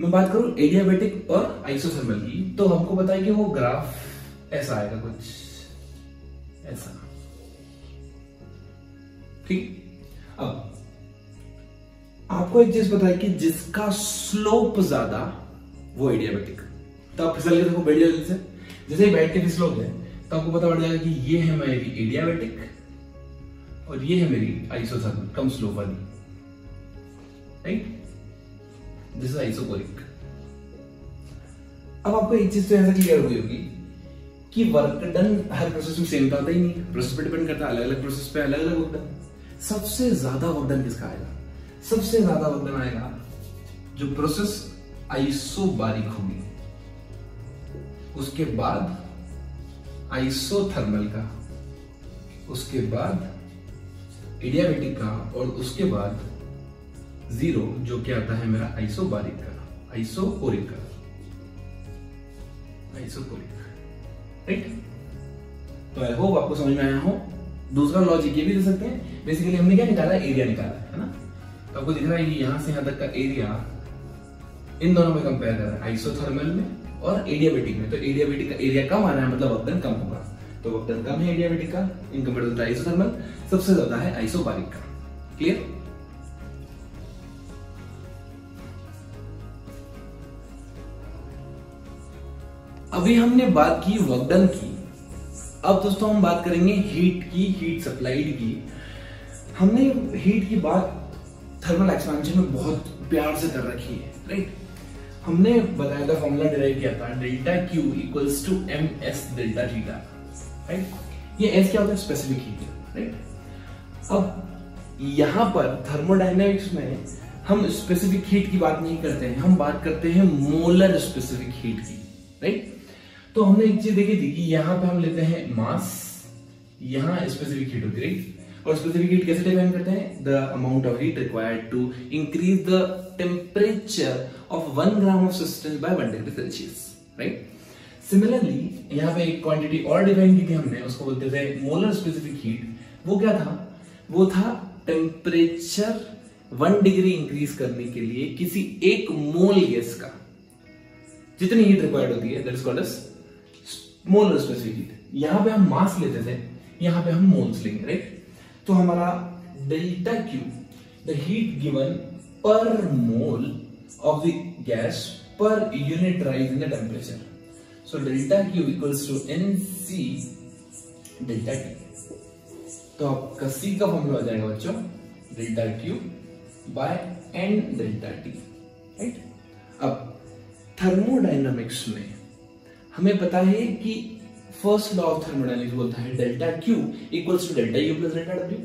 मैं बात करूं एडियाबेटिक और आइसोथर्मल की, तो हमको पता है कि वो ग्राफ ऐसा आएगा, कुछ ऐसा, ठीक। अब आपको एक चीज पता है कि जिसका स्लोप ज्यादा वो एडियाबेटिक। तो आप फिसल के देखो, बैठ जाओ से, जैसे ही बैठ के फिसलोगे तो आपको पता पड़ जाएगा कि ये है मेरी एडियाबेटिक और ये है मेरी आइसोथर्मल, कम स्लोप वाली, राइट। This is isochoric. अब आपको एक चीज तो ऐसा क्लियर हुई होगी कि वर्क डन हर प्रोसेस में सेम तो आता ही नहीं, प्रोसेस पे डिपेंड करता है, अलग अलग प्रोसेस पे अलग अलग वर्क डन। सबसे ज्यादा वर्क डन किसका आएगा? सबसे ज्यादा वर्क डन आएगा जो प्रोसेस आइसोबारिक होगी, उसके बाद आइसोथर्मल का, उसके बाद एडियाबेटिक का, और उसके बाद 0 जो क्या आता है मेरा आइसोबारिक का, आइसोकोरिक का, आइसोकोरिक, राइट। तो आई होप आपको समझ में आया हो। दूसरा लॉजिक ये भी दे सकते हैं, बेसिकली हमने क्या निकाला, एरिया निकाला है ना। तो आपको दिख रहा है कि यहां से यहां तक का एरिया इन दोनों में कंपेयर कर रहा है, आइसोथर्मल में और एडियाबेटिक में। तो एडियाबेटिक का एरिया कम आ रहा है, मतलब वर्क डन कम होगा। तो वर्क डन कम है एडियाबेटिक का इन कंपेयर टू आइसोथर्मल, सबसे ज्यादा है आइसोबारिक का। क्लियर? अभी हमने बात की वर्क डन की। अब दोस्तों हम बात करेंगे हीट की, हीट सप्लाइड की। हमने हीट की बात थर्मल एक्सपेंशन में बहुत प्यार से कर रखी है, राइट। हमने बताया था, फॉर्मूला डिराइव किया था, delta Q equals to M S delta theta, right. ये एस क्या होता है? Specific heat, right. अब यहां पर थर्मोडायनेमिक्स में हम स्पेसिफिक हीट की बात नहीं करते हैं, हम बात करते हैं मोलर स्पेसिफिक हीट की, राइट। तो हमने एक चीज देखी थी कि यहां पे हम लेते हैं मास, यहां स्पेसिफिक हीट होती है, राइट। और स्पेसिफिक हीट कैसे डिफाइन करते हैं? The amount of heat required to increase the temperature of 1 gram of substance by 1 degree Celsius, right. Similarly यहां पे एक क्वांटिटी और डिफाइन की थी हमने, उसको बोलते थे मोलर स्पेसिफिक हीट। वो क्या था? वो था टेम्परेचर 1 डिग्री इंक्रीज करने के लिए किसी एक मोल गैस का जितनी हीट रिक्वायर्ड होती है, that is called as molar specific heat. यहां पे हम मास लेते थे, यहां पे हम मोल्स लेंगे, राइट। तो हमारा delta Q, the heat given per mole of the gas per unit rise in the temperature. So delta Q equals to n C delta T. तो आपका सी का फॉर्मूला हो जाएगा बच्चों, delta Q by N delta T, right. अब थर्मोडायनामिक्स में हमें पता है कि फर्स्ट लॉ ऑफ थर्मोडायनामिक्स बोलता है delta Q equals to delta U plus delta W.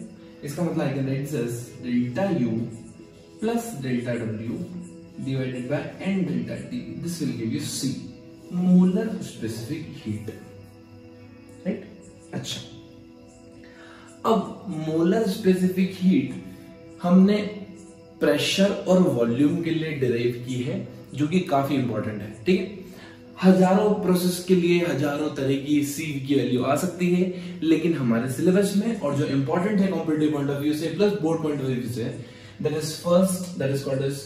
इसका मतलब I can write this delta U plus delta W divided by N delta T. This will give you C, molar specific heat, right. अच्छा, अब मोलर स्पेसिफिक हीट हमने प्रेशर और वॉल्यूम के लिए डिराइव की है, जो कि काफी इंपॉर्टेंट है, ठीक है। हजारों प्रोसेस के लिए हजारों तरह की सी की वैल्यू आ सकती है, लेकिन हमारे सिलेबस में और जो इंपॉर्टेंट है कॉम्पिटिटिव पॉइंट ऑफ व्यू से plus board point of view से, that is first, that is called as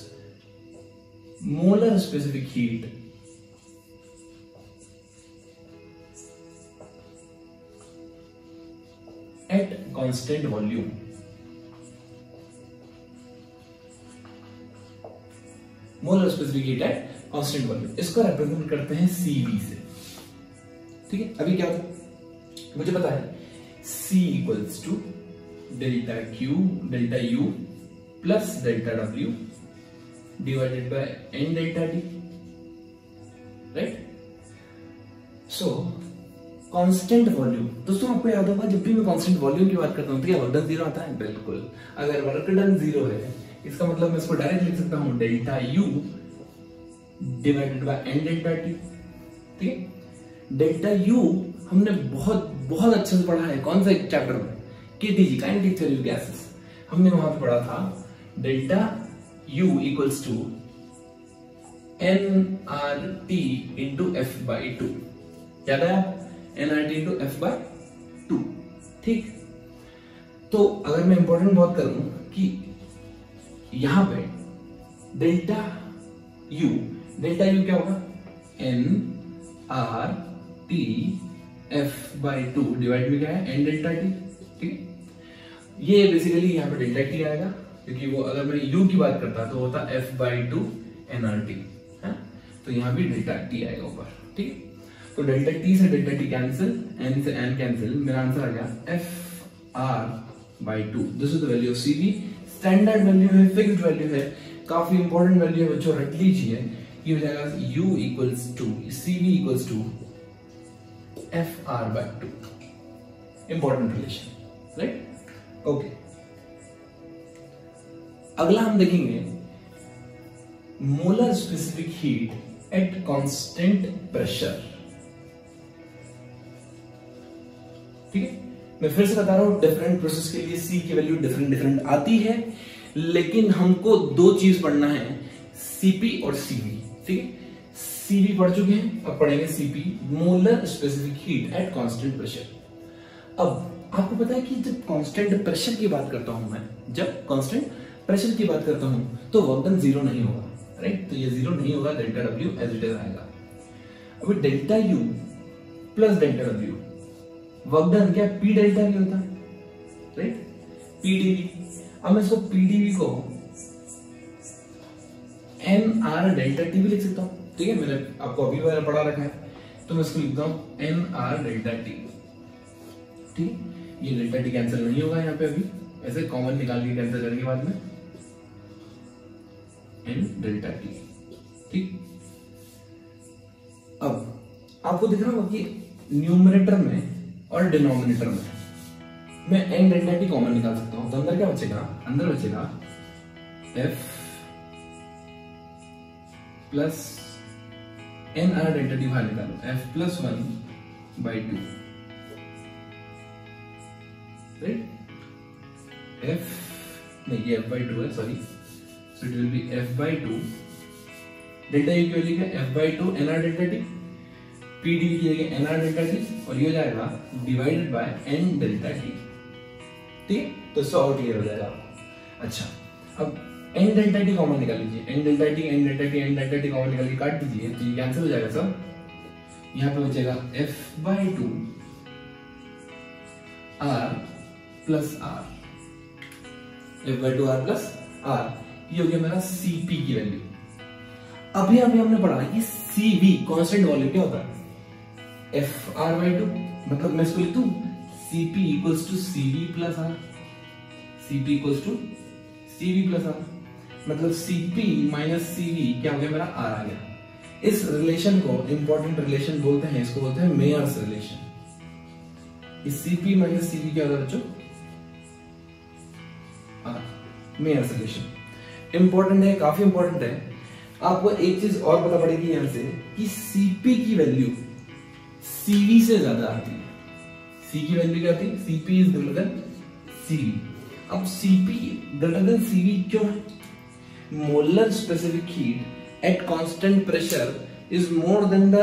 molar specific heat at constant volume. Molar specific heat at constant volume, इसको रिप्रेजेंट करते हैं CV से, ठीक है। अभी क्या होता मुझे पता है, C equals to delta Q delta U plus delta W divided by N delta T, right. So constant volume, दोस्तों आपको याद होगा जब भी मैं कांस्टेंट वॉल्यूम की बात करता हूं तो क्या वर्क डन जीरो आता है? बिल्कुल। अगर वर्क डन जीरो है इसका मतलब मैं इसको डायरेक्ट लिख सकता हूं delta U divided by N delta T, ठीक है। डेल्टा यू हमने बहुत बहुत अच्छे से पढ़ा है, कौन सा एक चैप्टर में? KTG, kinetic theory of gases. हमने वहां पे पढ़ा था delta U equals to N R T into F by two, याद आया? N R T into F by two, ठीक। तो अगर मैं इंपॉर्टेंट बात करूं कि यहां पे डेल्टा यू क्या होगा? N R T F by two divide में क्या है? एन डेल्टा टी, ठीक है। ये बेसिकली यहाँ पे डेल्टा टी आएगा, क्योंकि वो अगर मैं यू की बात करता तो होता F by two N R T, तो यहाँ भी डेल्टा टी आएगा ऊपर, ठीक है। तो डेल्टा टी से डेल्टा टी कैंसिल, एन से एन कैंसिल, मेरा आंसर आ गया F R by two. This is the value of C V. Standard value है, फिक्स्ड वैल्यू है, काफी इंपॉर्टेंट वैल्यू है बच्चों, रट लीजिए। ये हो जाएगा U equals to C V equals to F R by two, important relation, right. Okay, अगला हम देखेंगे molar specific heat at constant pressure, ठीक है। मैं फिर से बता रहा हूं, डिफरेंट प्रोसेस के लिए सी की वैल्यू डिफरेंट आती है, लेकिन हमको दो चीज पढ़ना है, सीपी और सीवी, ठीक है। सीवी पढ़ चुके हैं, अब पढ़ेंगे CP, molar specific heat at constant pressure. अब आपको पता है कि जब कांस्टेंट प्रेशर की बात करता हूं मैं, जब कांस्टेंट प्रेशर की बात करता हूं तो वर्क डन जीरो नहीं होगा, राइट। तो ये जीरो नहीं होगा, delta W as it is आएगा। अभी delta U plus delta W, work done क्या? पी डेल्टा वी होता है, राइट, पीडीवी। अब मैं इसको पीडीवी को एन आर डेल्टा टी भी लिख सकता हूं, ठीक है। मैंने आपको अभी वाला पढ़ा रखा है, तो मैं इसको लिखता हूं एन आर डेल्टा टी, ठीक। ये डेल्टा टी कैंसिल नहीं होगा यहाँ पे, अभी ऐसे कॉमन निकाल के कैंसिल करेंगे बाद में, एन डेल्टा टी, ठीक। अब आपको दिख रहा होगा कि न्यूमरेटर में और डिनोमिनेटर में मैं एन डेल्टा टी कॉमन निकाल सकता हूं, तो अंदर क्या बचेगा? अंदर बचेगा F plus N R delta T, बाहर निकालो, F plus one by two, right. F नहीं, ये एफ बाई टू है, sorry, so it will be F by two, delta U की वैल्यू क्या? F by two N R delta T, P D की जगह एन आर डेल्टा टी, और ये हो जाएगा divided by N delta T, ठीक है। तो इससे और क्लियर हो जाएगा। अच्छा, अब एन डेल्टा टी कॉमन निकाल लीजिए, N delta T N delta T N delta T common निकाल के काट दीजिए, तो ये कैंसिल हो जाएगा सब। यहाँ पे बचेगा F by two R plus R, F by two R plus R, ये हो गया मेरा सीपी की वैल्यू। अभी हमने पढ़ा कि सीवी कांस्टेंट वॉल्यूम क्या होता है? एफ आर बाई टू, मतलब मैं इसको लिख दूं CP equals to CV plus R, CP equals to CV plus R, मतलब सीपी माइनस सीवी क्या हो गया? मेरा आर आ गया। इस रिलेशन को इंपॉर्टेंट रिलेशन बोलते हैं, इसको बोलते हैं मेयर्स रिलेशन। इस सीपी माइनस सीवी क्या होता है बच्चों? Are, Mayer's relation. इंपॉर्टेंट है, काफी इंपॉर्टेंट है। आपको एक चीज और पता पड़ेगी यहां से कि सीपी की वैल्यू सीवी से ज्यादा आती है। सी की वैल्यू क्या आती है? CP is greater then CV. अब सीपी ग्रेटर देन सीवी क्यों है? Molar specific heat at constant pressure is more than the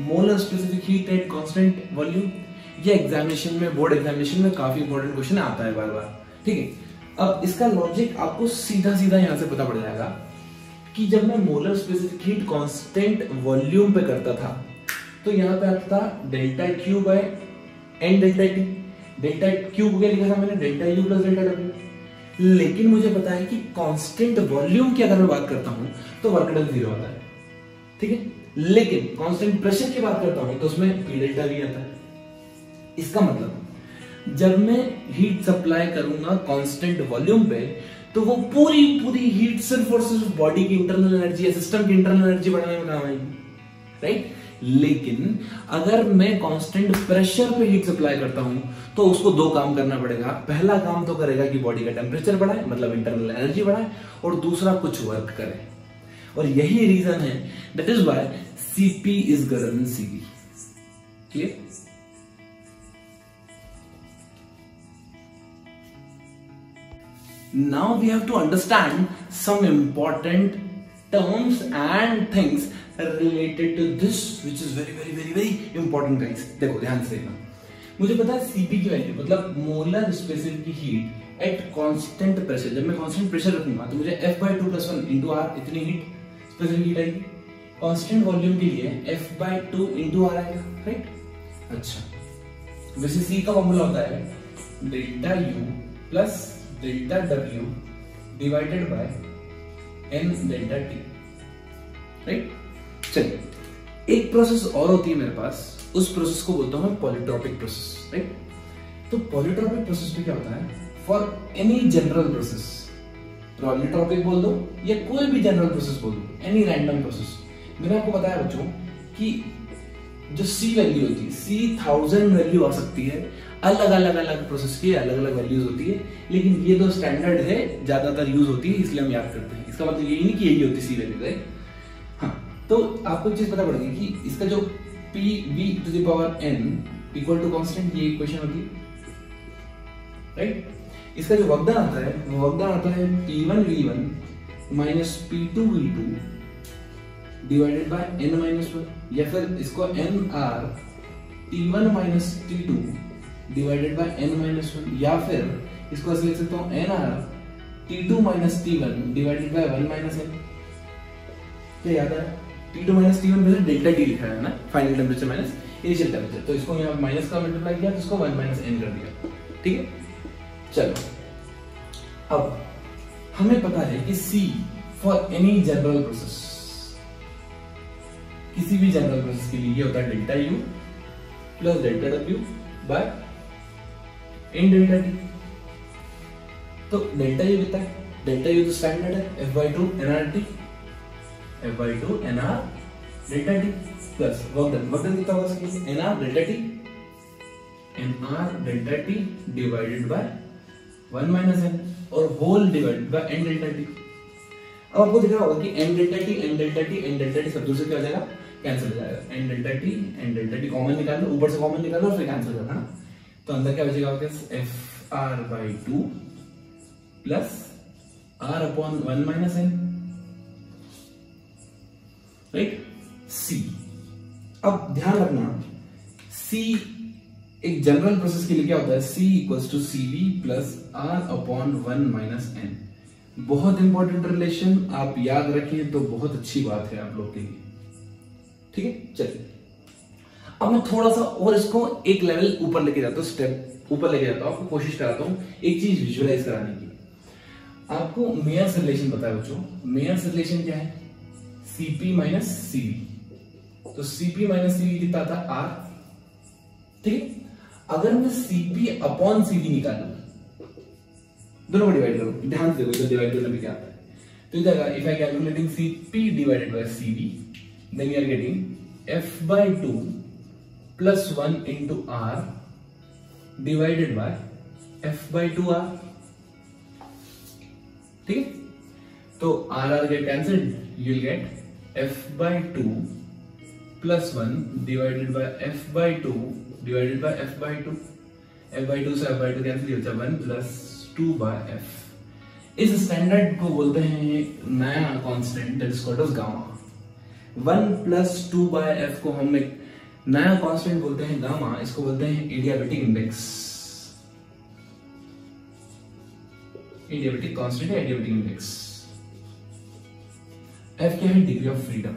molar specific heat at constant volume. ये एग्जामिनेशन में, बोर्ड एग्जामिनेशन में काफी इंपॉर्टेंट क्वेश्चन आता है बार बार, ठीक है। अब इसका लॉजिक आपको सीधा सीधा यहां से पता पड़ जाएगा कि जब मैं molar specific heat constant volume पे करता था तो यहां पे आता था delta Q by N delta T. Delta Q को क्या लिखा था मैंने? Delta U plus delta W. लेकिन मुझे पता है कि कांस्टेंट वॉल्यूम की अगर मैं बात करता हूं तो वर्क डन जीरो आता है, ठीक है। लेकिन कांस्टेंट प्रेशर की बात करता हूं तो उसमें पी डेल्टा वी आता है। इसका मतलब जब मैं हीट सप्लाई करूंगा कांस्टेंट वॉल्यूम पे तो वो पूरी पूरी हीट सिर्फ और सिर्फ बॉडी की इंटरनल एनर्जी या सिस्टम की इंटरनल एनर्जी बढ़ाने में काम आएगी, राइट। लेकिन अगर मैं कांस्टेंट प्रेशर पे हीट सप्लाई करता हूं तो उसको दो काम करना पड़ेगा। पहला काम तो करेगा कि बॉडी का टेम्परेचर बढ़ाए, मतलब इंटरनल एनर्जी बढ़ाए, और दूसरा कुछ वर्क करे। और यही रीजन है, that is why CP is greater then CV. Clear? Now we have to understand some important terms and things related to this, which is very very very very important guys। देखो ध्यान से देखना, मुझे पता है Cp की वैल्यू मतलब molar specific heat at constant pressure. जब मैं कांस्टेंट प्रेशर रखूंगा तो मुझे F/2 + 1 × R इतनी हीट स्पेसिफिक हीट आएगी। कांस्टेंट वॉल्यूम के लिए F/2 × R आएगा, राइट। अच्छा, वैसे C का फॉर्मूला होता है ΔU + ΔW divided by n ΔT, right. चलिए, एक प्रोसेस और होती है मेरे पास, उस प्रोसेस को बोलता हूं मैं पॉलीट्रोपिक प्रोसेस, राइट। तो पॉलीट्रोपिक प्रोसेस में क्या होता है, for any general process, polytropic बोल दो या कोई भी जनरल प्रोसेस बोल दो, एनी रैंडम प्रोसेस। मैंने आपको बताया बच्चों कि जो C वैल्यू होती है, C 1000 वैल्यू आ सकती है, अलग अलग प्रोसेस की अलग अलग वैल्यूज होती है, लेकिन ये दो स्टैंडर्ड है, ज्यादातर यूज होती है, इसलिए हम याद करते हैं। इसका मतलब यही नहीं कि यही होती C वैल्यू, राइट। हाँ, तो आपको एक चीज पता पड़ेगी कि इसका जो PV⁴n इक्वल टू कांस्टेंट, ये इक्वेशन होती है, राइट। इसका जो वर्क डन आता है वो वर्क डन आता है P1V1 - P2V2 divided by n-1, या फिर इसको nR T1 - T2 divided by n-1, या फिर इसको ऐसे लिख सकता हूं nR T2 - T1 divided by 1 - n। क्या याद है? T2 - T1 में डेल्टा T लिखा है ना, final temperature minus initial temperature, तो इसको यहाँ माइनस का मल्टीप्लाई किया तो इसको 1 - n कर दिया, ठीक है। चलो, अब हमें पता है कि C for any general process, किसी भी जनरल प्रोसेस के लिए ये होता है ΔU + ΔW bye n ΔT। तो ΔU कितना है? ΔU तो स्टैंडर्ड है, F/2 nRT, F/2 nR ΔT plus work done कितना होगा इसके लिए, nR ΔT divided by 1 - n और whole divided by n ΔT। अब आपको दिख रहा होगा कि n ΔT सब दूर से क्या हो जाएगा, कैंसिल हो जाएगा। n ΔT कॉमन निकाल लो, ऊपर से कॉमन निकाल लो और फिर कैंसिल हो जाएगा ना। तो अंदर क्या बचेगा आपके पास, Fr/2 plus R/1 - n, right. C, अब ध्यान रखना C एक जनरल प्रोसेस के लिए क्या होता है, C = CV + R/1 - n। बहुत इंपॉर्टेंट रिलेशन, आप याद रखें तो बहुत अच्छी बात है आप लोग के लिए, ठीक है। चलिए, अब मैं थोड़ा सा और इसको एक लेवल ऊपर लेके जाता हूँ, स्टेप ऊपर लेके जाता हूँ, आपको कोशिश कराता हूँ एक चीज विजुअलाइज कराने की। आपको मेयर्स रिलेशन पता है बच्चों, मेयर्स रिलेशन क्या है, Cp - Cv। तो Cp - Cv कितना था, R, ठीक है। अगर मैं Cp/Cv निकालू, दोनों को डिवाइड करो, ध्यान से देखो डिवाइड करने में क्या आता है। तो इधर if I calculating Cp divided by Cv, then we are getting F/2 + 1 × R divided by F/2R, ठीक है। तो R get cancelled, you will get F/2 + 1 divided by F/2 divided by F/2। F/2 से F/2 कैंसिल हो जाता है 1 + 2/f। इस स्टैंडर्ड को बोलते हैं नया constant, that is called as gamma. 1 + 2/f को हम एक नया कांस्टेंट बोलते हैं गामा, इसको बोलते हैं एडियाबेटिक इंडेक्स, एडियाबेटिक कांस्टेंट है, एडियाबेटिक इंडेक्स। f क्या है, डिग्री ऑफ फ्रीडम।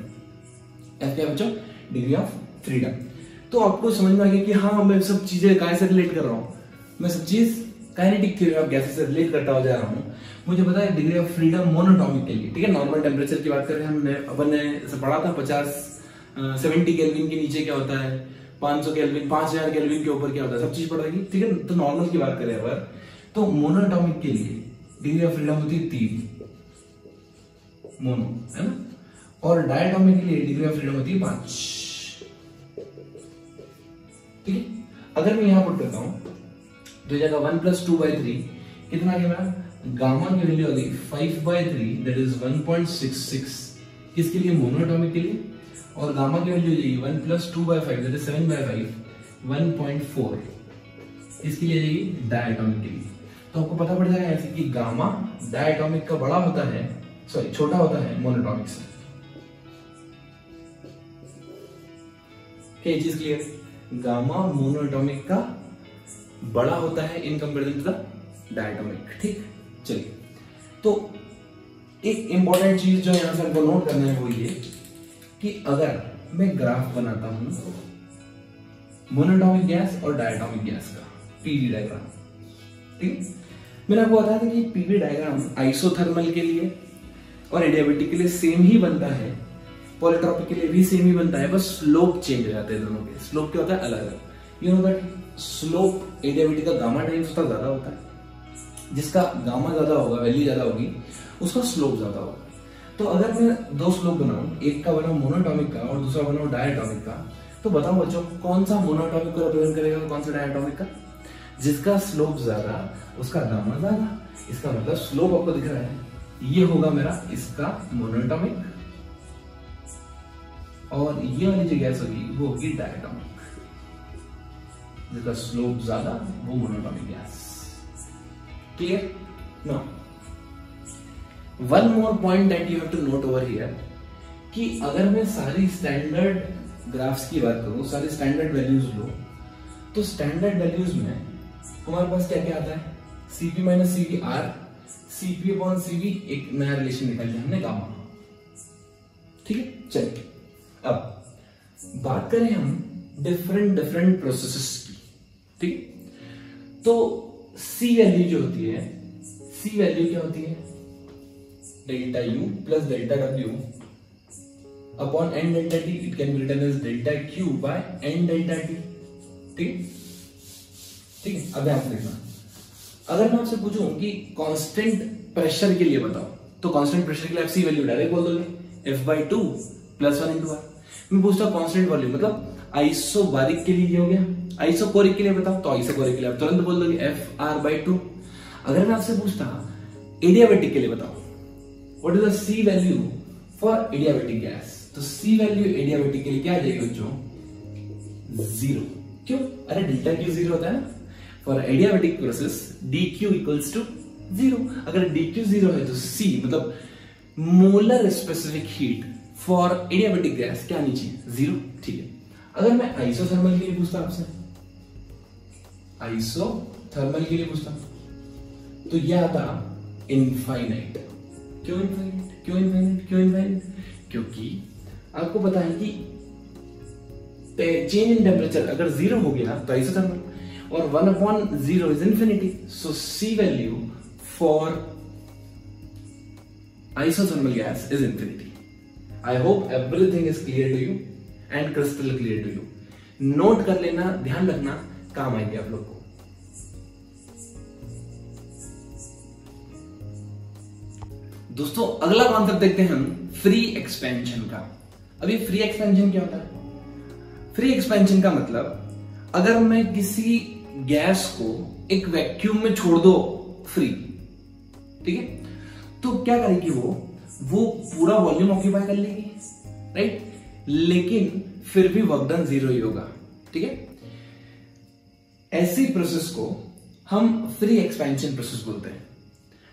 f क्या है बच्चों, डिग्री ऑफ फ्रीडम। तो आपको समझ में आ गया कि हाँ, मैं सब चीजें काय से रिलेट कर रहा हूं, मैं सब चीज काइनेटिक थ्योरी ऑफ गैसेस से रिलेट करता हो जा रहा हूं। मुझे पता है डिग्री ऑफ फ्रीडम मोनोटॉमिक के लिए, ठीक है। नॉर्मल टेम्परेचर की बात करें, हमने अपन ने पढ़ा था 70 केल्विन के नीचे क्या होता है, 500 केल्विन, 5000 केल्विन के ऊपर क्या होता है, सब चीज पढ़ रही, ठीक है। तो नॉर्मल की बात करें अगर, तो मोनोटॉमिक के लिए डिग्री ऑफ फ्रीडम होती है 3 मोनो, है ना। और डायटोमिक के लिए डिग्री ऑफ फ्रीडम होती है 5। ठीक है, अगर मैं यहां पुट करता हूं तो जगह 1 + 2/3 कितना आ गया मेरा, गामा की वैल्यू आ गई 5/3 दैट इज 1.66 किसके लिए, मोनोएटॉमिक के लिए। और गामा की वैल्यू जाएगी 1 + 2/5 दैट इज 7/5 1.4 इसके लिए जाएगी डायटोमिक के लिए। तो आपको पता पड़ जाएगा ऐसे कि गामा डायटोमिक का बड़ा होता है, सॉरी छोटा होता है मोनोटॉमिक से। क्या ये चीज क्लियर, गामा मोनोएटॉमिक का बड़ा होता है in comparison to the diatomic. ठीक, चलिए तो एक इंपॉर्टेंट चीज जो यहां से हमको नोट करना है वो ये कि अगर मैं ग्राफ बनाता हूं मोनोटॉमिक गैस और डायटोमिक गैस का पीवी डायग्राम, ठीक, मैंने आपको बताया था कि पीवी डायग्राम आइसोथर्मल के लिए और एडियाबेटिक के लिए सेम ही बनता है, पॉलीट्रॉपिक के लिए भी सेम ही बनता है, बस स्लोप चेंज हो जाते हैं दोनों के। स्लोप क्या होता है, अलग अलग। You know that slope adiabatic का गामा टाइम्स उसका ज्यादा होता है, जिसका गामा ज्यादा होगा, वैल्यू ज्यादा होगी, उसका स्लोप ज्यादा होगा। तो अगर मैं दो स्लोप बनाऊं, एक का बनाऊं मोनोटॉमिक का और दूसरा बनाऊं डायटोमिक का, तो बताओ बच्चों कौन सा मोनोटॉमिक को रिप्रेजेंट करेगा, कौन सा डायटोमिक का। जिसका स्लोप ज्यादा उसका गामा ज्यादा, इसका मतलब स्लोप आपको दिख रहा है, ये होगा मेरा इसका मोनोटॉमिक और ये वाली जो गैस होगी वो होगी डायटोमिक, जिसका स्लोप ज्यादा वो monatomic gas. Clear? Now one more point that you have to note over here कि अगर मैं सारी स्टैंडर्ड ग्राफ्स की बात करूं, सारी स्टैंडर्ड वैल्यूज लो, तो स्टैंडर्ड वैल्यूज में हमारे पास क्या क्या आता है, Cp - Cv R, Cp/Cv एक नया रिलेशन निकाल लिया हमने गामा। ठीक है, चलिए अब बात करें हम डिफरेंट प्रोसेसेस की। ठीक, तो C वैल्यू जो होती है, C वैल्यू क्या होती है, delta U plus delta W upon n delta T, it can be written as delta Q by n delta T। ठीक, ठीक है, अब ध्यान से देखना, अगर मैं आपसे पूछूं कि कांस्टेंट प्रेशर के लिए बताओ, तो कांस्टेंट प्रेशर के लिए आप C वैल्यू डायरेक्ट बोल दोगे F/2 + 1 × R। मैं पूछता हूं कांस्टेंट वॉल्यूम मतलब आइसोबारिक के लिए ये हो गया, आइसोकोरिक के लिए बताओ, तो आइसोकोरिक के लिए आप तुरंत बोल दोगे FR/2। अगर मैं आपसे पूछता एडियाबेटिक के लिए बताओ, what is the C value for adiabatic gas, तो C वैल्यू एडियाबेटिक के लिए क्या आ जाएगी बच्चों, 0। क्यों, अरे डेल्टा Q 0 होता है ना, फॉर एडियाबेटिक प्रोसेस dQ = 0। अगर dQ 0 है तो C मतलब molar specific heat for adiabatic gas क्या आनी चाहिए, 0। ठीक है, अगर मैं आइसोथर्मल के लिए पूछता आपसे, आइसोथर्मल के लिए पूछता तो यह आता इनफाइनाइट। क्यों इनफाइनाइट, क्यों इनफाइनाइट, क्यों इनफाइनाइट, क्योंकि आपको पता है कि चेंज इन टेम्परेचर अगर 0 हो गया तो आइसोथर्मल, और 1/0 is infinity, so C value for isothermal gas is infinity. I hope everything is clear to you and crystal clear to you. Note कर लेना, ध्यान रखना, काम आएंगे आप लोग को। दोस्तों अगला कॉन्सेप्ट देखते हैं हम फ्री एक्सपेंशन का। अभी फ्री एक्सपेंशन क्या होता है, फ्री एक्सपेंशन का मतलब अगर मैं किसी गैस को एक वैक्यूम में छोड़ दो फ्री, ठीक है, तो क्या करेगी वो पूरा वॉल्यूम ऑक्यूपाई कर लेगी, राइट, लेकिन फिर भी वर्क डन 0 ही होगा। ठीक है, ऐसी प्रोसेस को हम फ्री एक्सपेंशन प्रोसेस बोलते हैं,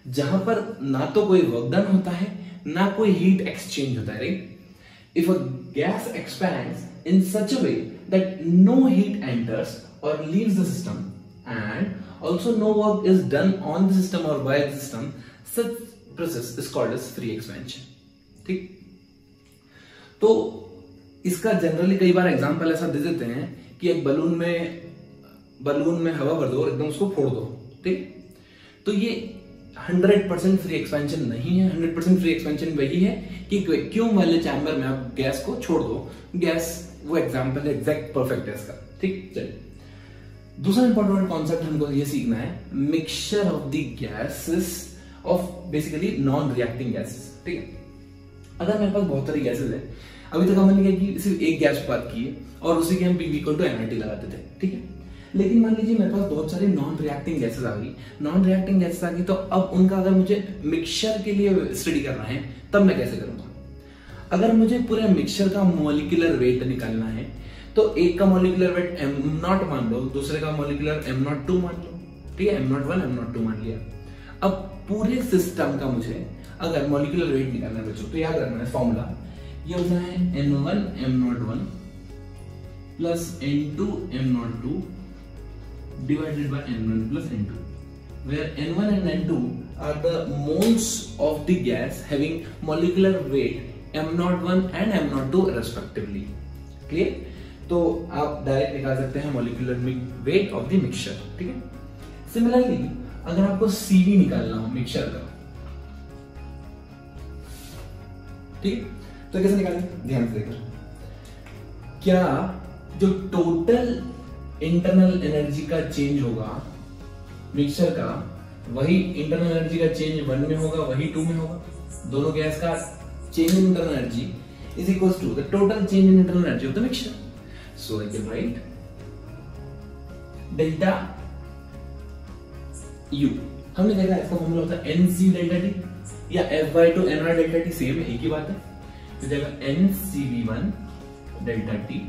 जहां पर ना तो कोई वर्क डन होता है ना कोई हीट एक्सचेंज होता है, right. If a gas expands in such a way that no heat enters और leaves the system and also no work is done on the system or by the system, such process is called as free expansion। ठीक, तो इसका जनरली कई बार एग्जांपल ऐसा दे देते हैं कि एक बलून में हवा भर दो और एकदम उसको फोड़ दो, ठीक, तो ये 100% फ्री एक्सपेंशन नहीं है। 100% फ्री एक्सपेंशन वही है कि वैक्यूम वाले चैम्बर में आप गैस को छोड़ दो, गैस वो एग्जांपल है, एग्जैक्ट परफेक्ट है इसका। ठीक, चलिए दूसरा इंपॉर्टेंट कॉन्सेप्ट हमको ये सीखना है, mixture of the gases of basically non reacting gases. ठीक है, अगर मेरे पास बहुत सारी गैसेस है, अभी तक हमने क्या की सिर्फ एक गैस बात की है और उसी के हम PV इक्वल टू nRT लगाते थे। ठीक है, लेकिन मान लीजिए मेरे पास बहुत सारी नॉन रिएक्टिंग गैसेस आ गई, नॉन रिएक्टिंग गैसेस आ गई, तो अब उनका अगर मुझे मिक्सचर के लिए स्टडी करना है तब मैं कैसे करूंगा? अगर मुझे पूरे मिक्सचर का मॉलिक्यूलर वेट निकालना है तो एक का मॉलिक्यूलर वेट m0 मान लो, दूसरे का मॉलिक्यूलर m02 मान लो। ठीक है, m01 m02 मान लिया। अब पूरे सिस्टम का मुझे अगर मॉलिक्यूलर वेट निकालना है बच्चों, तो याद रखना है फॉर्मूला ये होता है n1 m01 plus n2 m02 divided by n1 plus n2, where n1 and n2 are the moles of the gas having molecular weight m01 and m02 respectively. Clear? तो आप डायरेक्ट निकाल सकते हैं molecular weight of the mixture. ठीक है, सिमिलरली अगर आपको CV निकालना हो मिक्सचर का, ठीक है, तो कैसे निकालेंगे? ध्यान से देखना, क्या जो टोटल इंटरनल एनर्जी का चेंज होगा मिक्सचर का, वही इंटरनल एनर्जी का चेंज 1 में होगा, वही 2 में होगा? दोनों गैस का change in internal energy is equals to the total change in internal energy of the mixture. So I can write delta U। हमने देखा इसका फॉर्मूला होता है NC डेल्टा T या F/2 nR delta T, same एक ही बात है। तो जाएगा NCV1 delta T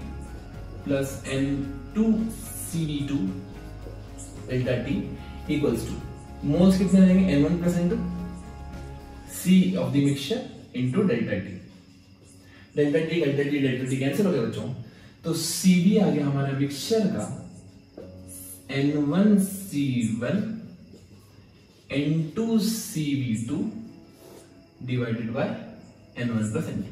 plus N2CV2 delta T equals two moles कितने रहेंगे? N1 plus N2 C of the mixture into delta T। Delta T delta T delta T cancel हो गया बच्चों, तो CV आ गया हमारा मिक्सचर का N1C1 N2CV2 divided by N1 plus N2।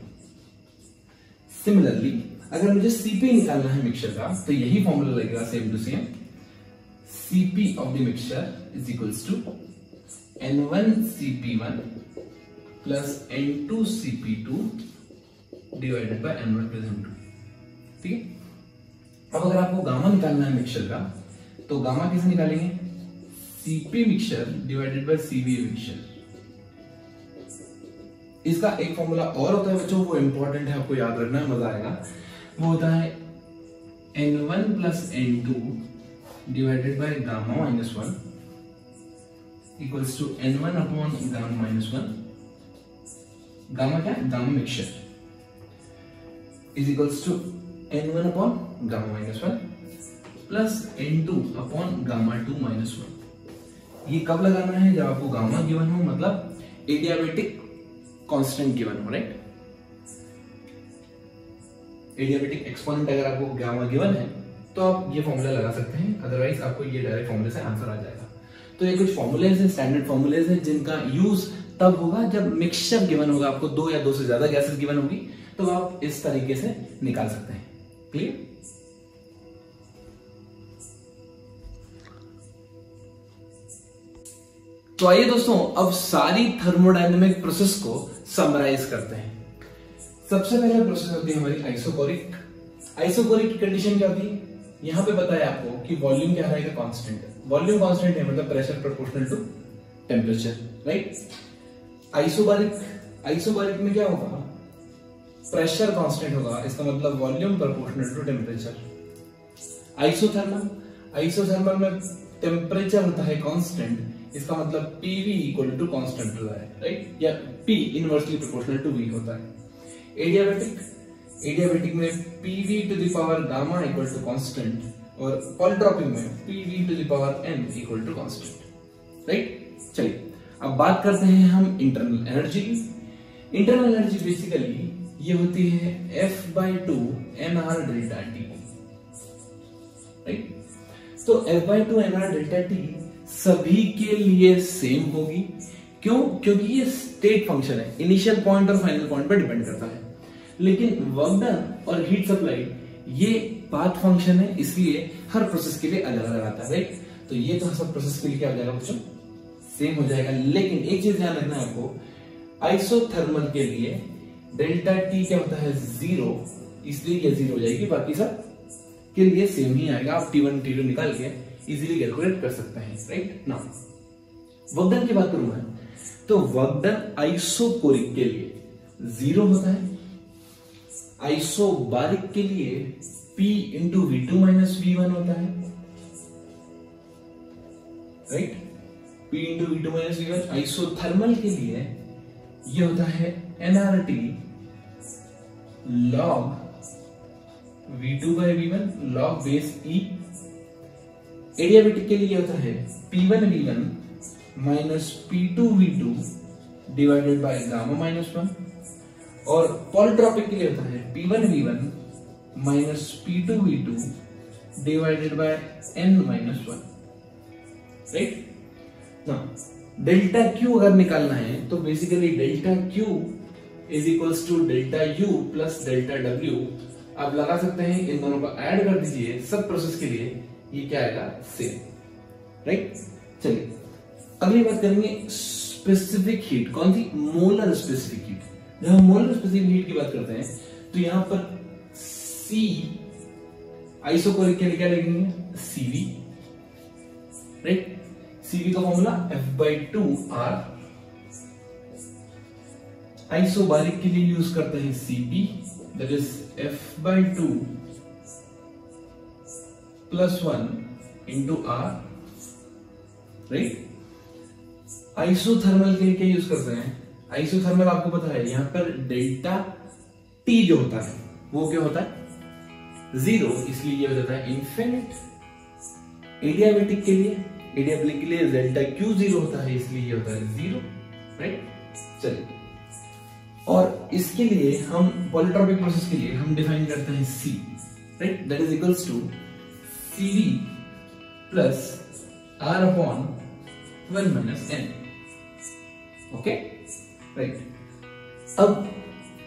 Similarly अगर मुझे Cp निकालना है मिक्सचर का, तो यही फॉर्मूला लगेगा same to same. Cp of the mixture is equals to N1Cp1 plus N2Cp2 divided by N1 plus N2। ठीक है, अब अगर आपको गामा निकालना है मिक्सचर का, तो गामा कैसे निकालेंगे? Cp mixture divided by Cv mixture. इसका एक फॉर्मूला और होता है बच्चों, वो इंपॉर्टेंट है, आपको याद रखना है, मजा आएगा। वो होता है N1 plus N2 divided by gamma minus 1 equals to N1 upon gamma minus 1। Gamma क्या है? Gamma mixture is equals to N1 upon gamma minus 1 plus N2 upon gamma 2 minus 1। ये कब लगाना है? जब आपको गामा गिवन हो, मतलब एडियाबेटिक कांस्टेंट गिवन हो, राइट? एडियाबेटिक एक्सपोनेंट अगर आपको गामा गिवन है तो आप ये फॉर्मूला लगा सकते हैं, अदरवाइज आपको ये डायरेक्ट फॉर्मूले से आंसर आ जाएगा। तो ये कुछ फॉर्मूलेज हैं, स्टैंडर्ड फॉर्मूलेज हैं, जिनका यूज तब होगा जब मिक्सचर गिवन होगा, आपको 2 या 2 से ज्यादा गैसेस गिवन होगी, तो आप इस तरीके से निकाल सकते हैं। क्लियर? तो आइए दोस्तों, अब सारी थर्मोडायनेमिक प्रोसेस को समराइज करते हैं। सबसे पहले प्रोसेस होती है हमारी आइसोकोरिक। आइसोकोरिक की कंडीशन क्या होती है? यहां पे बताया आपको कि वॉल्यूम क्या रहेगा? कांस्टेंट। वॉल्यूम कांस्टेंट है मतलब pressure proportional to temperature, right? Isobaric में क्या होगा? प्रेशर कांस्टेंट होगा, इसका मतलब volume proportional to temperature. Isothermal में टेम्परेचर होता है कांस्टेंट, इसका मतलब PV इक्वल टू कांस्टेंट होता है, राइट? या P inversely proportional to V होता है। एडियाबेटिक में PV to the power gamma equal to constant, और पॉलीट्रॉपिक में PV to the power n equal to constant, right? चलिए अब बात करते हैं हम इंटरनल एनर्जी की। इंटरनल एनर्जी बेसिकली ये होती है F/2 nR delta T, right? तो F/2 nR डेल्टा T सभी के लिए सेम होगी। क्यों? क्योंकि ये स्टेट फंक्शन है, इनिशियल पॉइंट और फाइनल पॉइंट पर डिपेंड करता है। लेकिन वर्क डन और हीट सप्लाई ये पाथ फंक्शन है, इसलिए हर प्रोसेस के लिए अलग अलग आता है, राइट? तो ये तो सब प्रोसेस के लिए क्या हो जाएगा बच्चों? सेम हो जाएगा। लेकिन एक चीज ध्यान रखना है आपको, आइसोथर्मल के लिए डेल्टा T क्या होता है? 0, इसलिए ये 0 हो जाएगी, बाकी सब के लिए सेम ही आएगा। आप T1 T2 निकाल के इजीली कैलकुलेट कर सकते हैं, राइट? नाउ वर्क डन की बात करूं मैं, तो वर्क डन आइसोकोरिक के लिए 0 होता है, आइसोबारिक के लिए P into V2 minus V1 होता है, right, P into V2 minus V1। Isothermal के लिए ये होता है nRT log V2 by V1 log base E। Adiabatic के लिए होता है P1 V1 minus P2 V2 divided by gamma minus 1। और पॉलीट्रॉपिक के लिए होता है P1 V1 minus P2 V2 divided by n minus 1, right. Delta Q अगर निकालना है तो basically delta Q is equals to delta U plus delta W। आप लगा सकते हैं, इन दोनों को ऐड कर दीजिए, सब प्रोसेस के लिए ये क्या आएगा, सेम, राइट। चलिए अगली बात करेंगे स्पेसिफिक हीट। कौन सी? Molar specific heat. जब हम मोलर स्पेसिफिक हीट की बात करते हैं तो यहां पर C आइसोकोरिक के लिए क्या लिखेंगे, CV, राइट। CV का फॉर्मूला F/2R। आइसोबारिक के लिए यूज करते हैं CP, that is F/2 plus 1 into R, right. Isothermal के लिए क्या यूज करते हैं? आइसोथर्मल आपको पता है यहां पर डेल्टा T जो होता है वो क्या होता है, 0, इसलिए ये हो जाता है इन्फिनिट। एडियाबेटिक के लिए डेल्टा Q 0 होता है, इसलिए ये होता है 0, राइट। चलिए, और इसके लिए हम पॉलीट्रॉपिक प्रोसेस के लिए हम डिफाइन करते हैं C, right, that is equals to CV plus R upon 1 minus n, okay, right. अब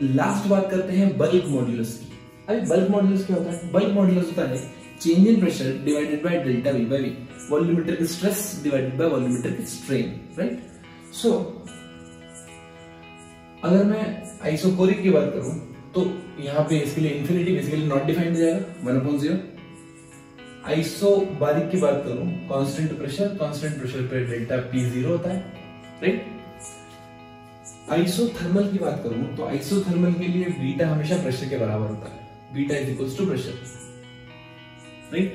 लास्ट बात करते हैं बल्क मॉड्यूलस की। अभी बल्क मॉड्यूलस क्या होता है? बल्क मॉड्यूलस होता है change in pressure divided by delta V by V, volumetric की स्ट्रेस डिवाइडेड बाय वॉल्यूमीटर की स्ट्रेन, राइट। सो अगर मैं आइसोकोरिक की बात करूं तो यहां पे इसके लिए इंफिनिटी बेसिकली नॉट डिफाइंड हो जाएगा, 1/0। आइसोबारिक की बात करूं, कांस्टेंट प्रेशर पे डेल्टा P 0 होता है, राइट। आइसोथर्मल की बात करूं तो आइसोथर्मल के लिए बीटा हमेशा प्रेशर के बराबर होता है, beta is equals to pressure, right.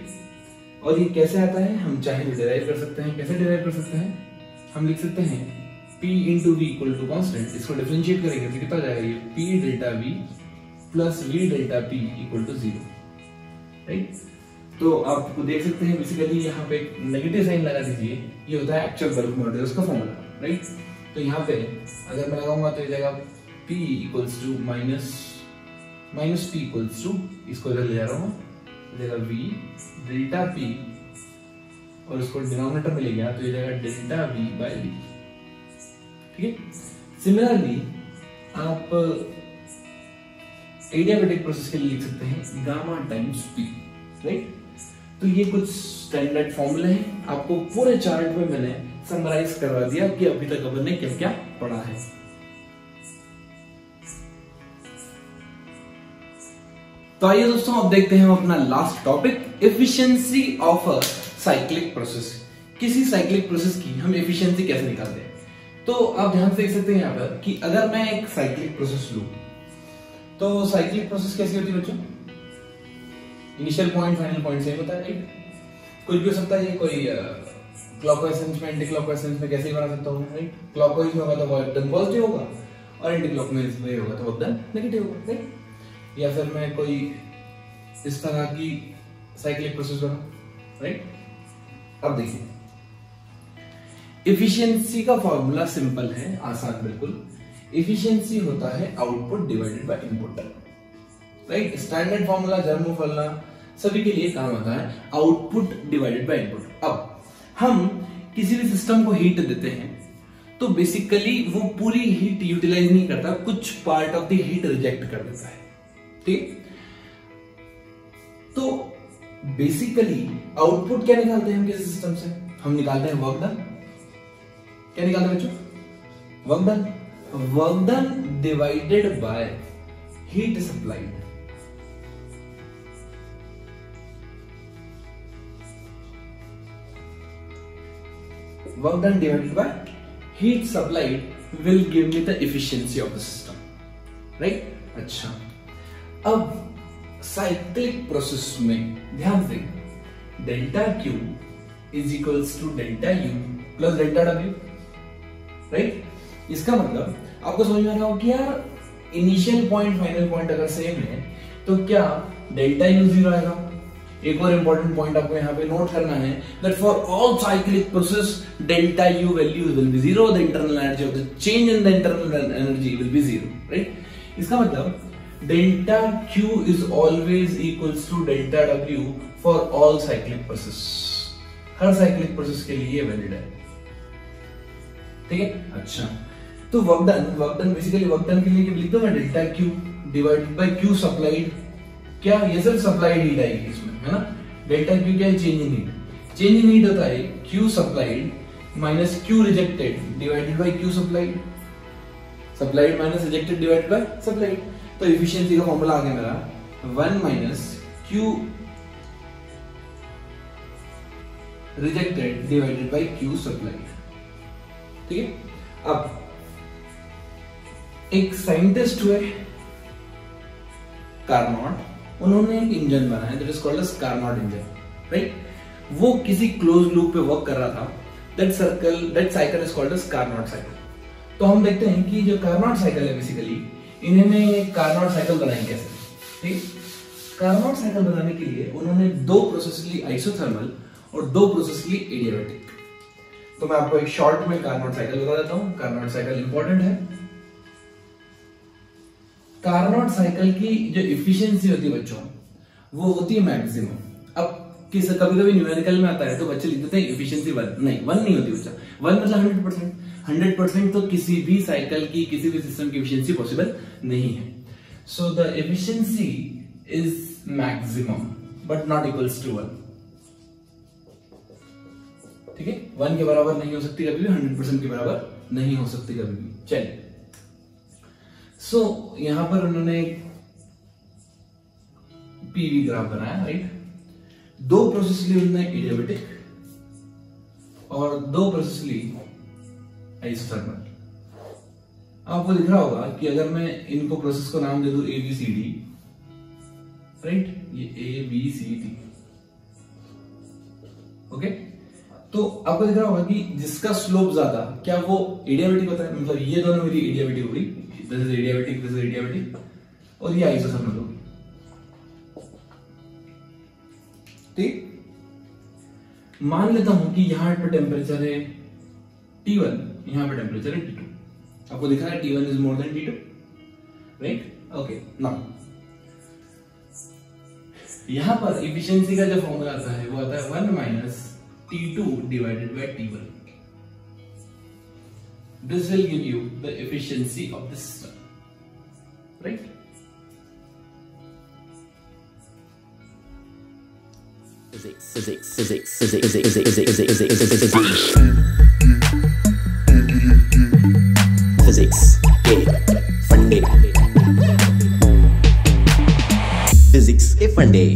और ये कैसे आता है? हम चाहे डिराइव कर सकते हैं। कैसे डिराइव कर सकते हैं? हम लिख सकते हैं P into V equal to constant, इसको डिफरेंशिएट करेंगे तो कितना जाएगा, ये P delta V plus V delta P equal to 0, right. तो आप देख सकते हैं बेसिकली यहाँ पे एक नेगेटिव साइन लगा दीजिए, ये होता है एक्चुअल बल्क मॉड्यूलस का फॉर्मूला, राइट। तो यहाँ पे अगर मैं लगाऊंगा तो ये जाएगा P equals to minus P equals to, इसको इधर ले जा रहा हूँ, जाएगा V डेल्टा P और इसको डिनोमिनेटर में ले गया तो ये जाएगा डेल्टा V बाय V, ठीक है। सिमिलरली आप एडियाबेटिक प्रोसेस के लिए लिख सकते हैं गामा टाइम्स P, राइट। तो ये कुछ स्टैंडर्ड फॉर्मूले हैं, आपको पूरे चार्ट में मैंने समराइज करवा दिया कि अभी तक अपन ने क्या क्या पढ़ा है। तो आइए दोस्तों अब देखते हैं हम अपना last topic, efficiency of a cyclic process. किसी साइक्लिक प्रोसेस की हम एफिशिएंसी कैसे निकालते हैं? तो आप ध्यान से देख सकते हैं यहाँ पर कि अगर मैं एक साइक्लिक प्रोसेस लूं तो साइक्लिक प्रोसेस कैसी होती है बच्चों? Initial point final point same होता है, राइट। कुछ भी हो सकता है, कोई क्लॉकवाइज सेंस में एंटी क्लॉकवाइज सेंस में कैसे ही बना सकता हूँ, राइट। क्लॉकवाइज में होगा तो वो एकदम पॉजिटिव होगा और एंटी क्लॉकवाइज में होगा तो वो एकदम नेगेटिव होगा, राइट। या फिर मैं कोई इस तरह की साइक्लिक प्रोसेस बना, राइट। अब देखिए एफिशिएंसी का फॉर्मूला सिंपल है, आसान बिल्कुल। एफिशिएंसी होता है output divided by input, right. Standard formula, जर्मो फॉर्मूला सभी के लिए काम आता है, आउटपुट डिवाइडेड बाय इनपुट। अब हम किसी भी सिस्टम को हीट देते हैं तो बेसिकली वो पूरी हीट यूटिलाइज नहीं करता, कुछ part of the heat reject कर देता है, ठीक। तो बेसिकली आउटपुट क्या निकालते हैं हम किसी सिस्टम से? हम निकालते हैं वर्क डन। क्या निकालते हैं बच्चों? Work done. Work done divided by heat supplied. Work done divided by heat supplied will give me the efficiency of the system, right? अच्छा, अब साइक्लिक प्रोसेस में ध्यान दें, delta Q is equals to delta U plus delta W, right? इसका मतलब आपको समझ में आ रहा हो कि यार इनिशियल पॉइंट फाइनल पॉइंट अगर सेम है तो क्या डेल्टा U जीरो आएगा? एक और इंपॉर्टेंट पॉइंट आपको यहाँ पे नोट करना है that for all cyclic process delta U values will be zero, the internal energy of the change in the internal energy will be zero, right? इसका मतलब delta Q is always equals to delta W for all cyclic process. Her cyclic process के लिए ये वैलिड है, ठीक है? अच्छा, तो work done basically work done के लिए क्या लिख दो मैं, delta Q divided by Q supplied, क्या ये सिर्फ सप्लाइड हीट आएगी इसमें, है ना? डेल्टा Q क्या है? Change in heat. Change in heat होता है Q supplied minus Q rejected divided by Q supplied, supplied minus rejected divided by supplied. तो एफिशिएंसी का फॉर्मूला आ गया मेरा 1 minus Q rejected divided by Q supplied, ठीक है? अब एक साइंटिस्ट हुए कार्नोट, उन्होंने एक इंजन बनाया that is called as Carnot engine, right? वो किसी क्लोज लूप पे वर्क कर रहा था, that cycle is called as Carnot cycle. तो हम देखते हैं कि जो कार्नोट साइकिल है बेसिकली इन्होंने कार्नोट साइकिल बनाई कैसे, ठीक? कार्नोट साइकिल बनाने के लिए उन्होंने दो प्रोसेस ली, आइसोथर्मल और दो प्रोसेस ली एडियाबैटिक। तो मैं आपको एक शॉर्ट में कार्नोट साइकिल बता देता हूं। कार्नोट साइकिल इंपॉर्टेंट है। कार्नोट साइकिल की जो इफिशियंसी होती है बच्चों, वो होती है मैक्सिमम। अब कभी कभी न्यूमेरिकल में आता है तो बच्चे लिख देते हैं इफिशियंसी 1 नहीं होती बच्चा। 1 मतलब 100%। 100% तो किसी भी साइकिल की, किसी भी सिस्टम की इफिशियंसी पॉसिबल नहीं है। So the efficiency is maximum but not equals to 1, ठीक है? 1 के बराबर नहीं हो सकती कभी भी, 100% के बराबर नहीं हो सकती कभी भी। चलिए, सो यहां पर उन्होंने पीवी ग्राफ बनाया, राइट? दो प्रोसेस ली उन्होंने एडियाबैटिक और दो प्रोसेस ली आइसोथर्मल। आपको दिख रहा होगा कि अगर मैं इनको प्रोसेस को नाम दे दूं ABCD, राइट? ये ABCD, ओके? तो आपको दिख रहा होगा कि जिसका स्लोप ज्यादा, क्या वो एडियाबैटिक होता है? मतलब ये दोनों मेरी एडियाबैटिक हो गई, this is adiabatic, this is adiabatic, और ये आइसोथर्मल होगी, ठीक? मान लेता हूं कि यहां पे टेम्परेचर है T1, यहां पे टेम्परेचर है T2। आपको दिख रहा है T1 is more than T2, right? Okay, now यहां पर एफिशिएंसी का जो फॉर्मूला आता है वो आता है 1 minus T2 divided by T1. This will give you the efficiency of the system, right? Physics के फंडे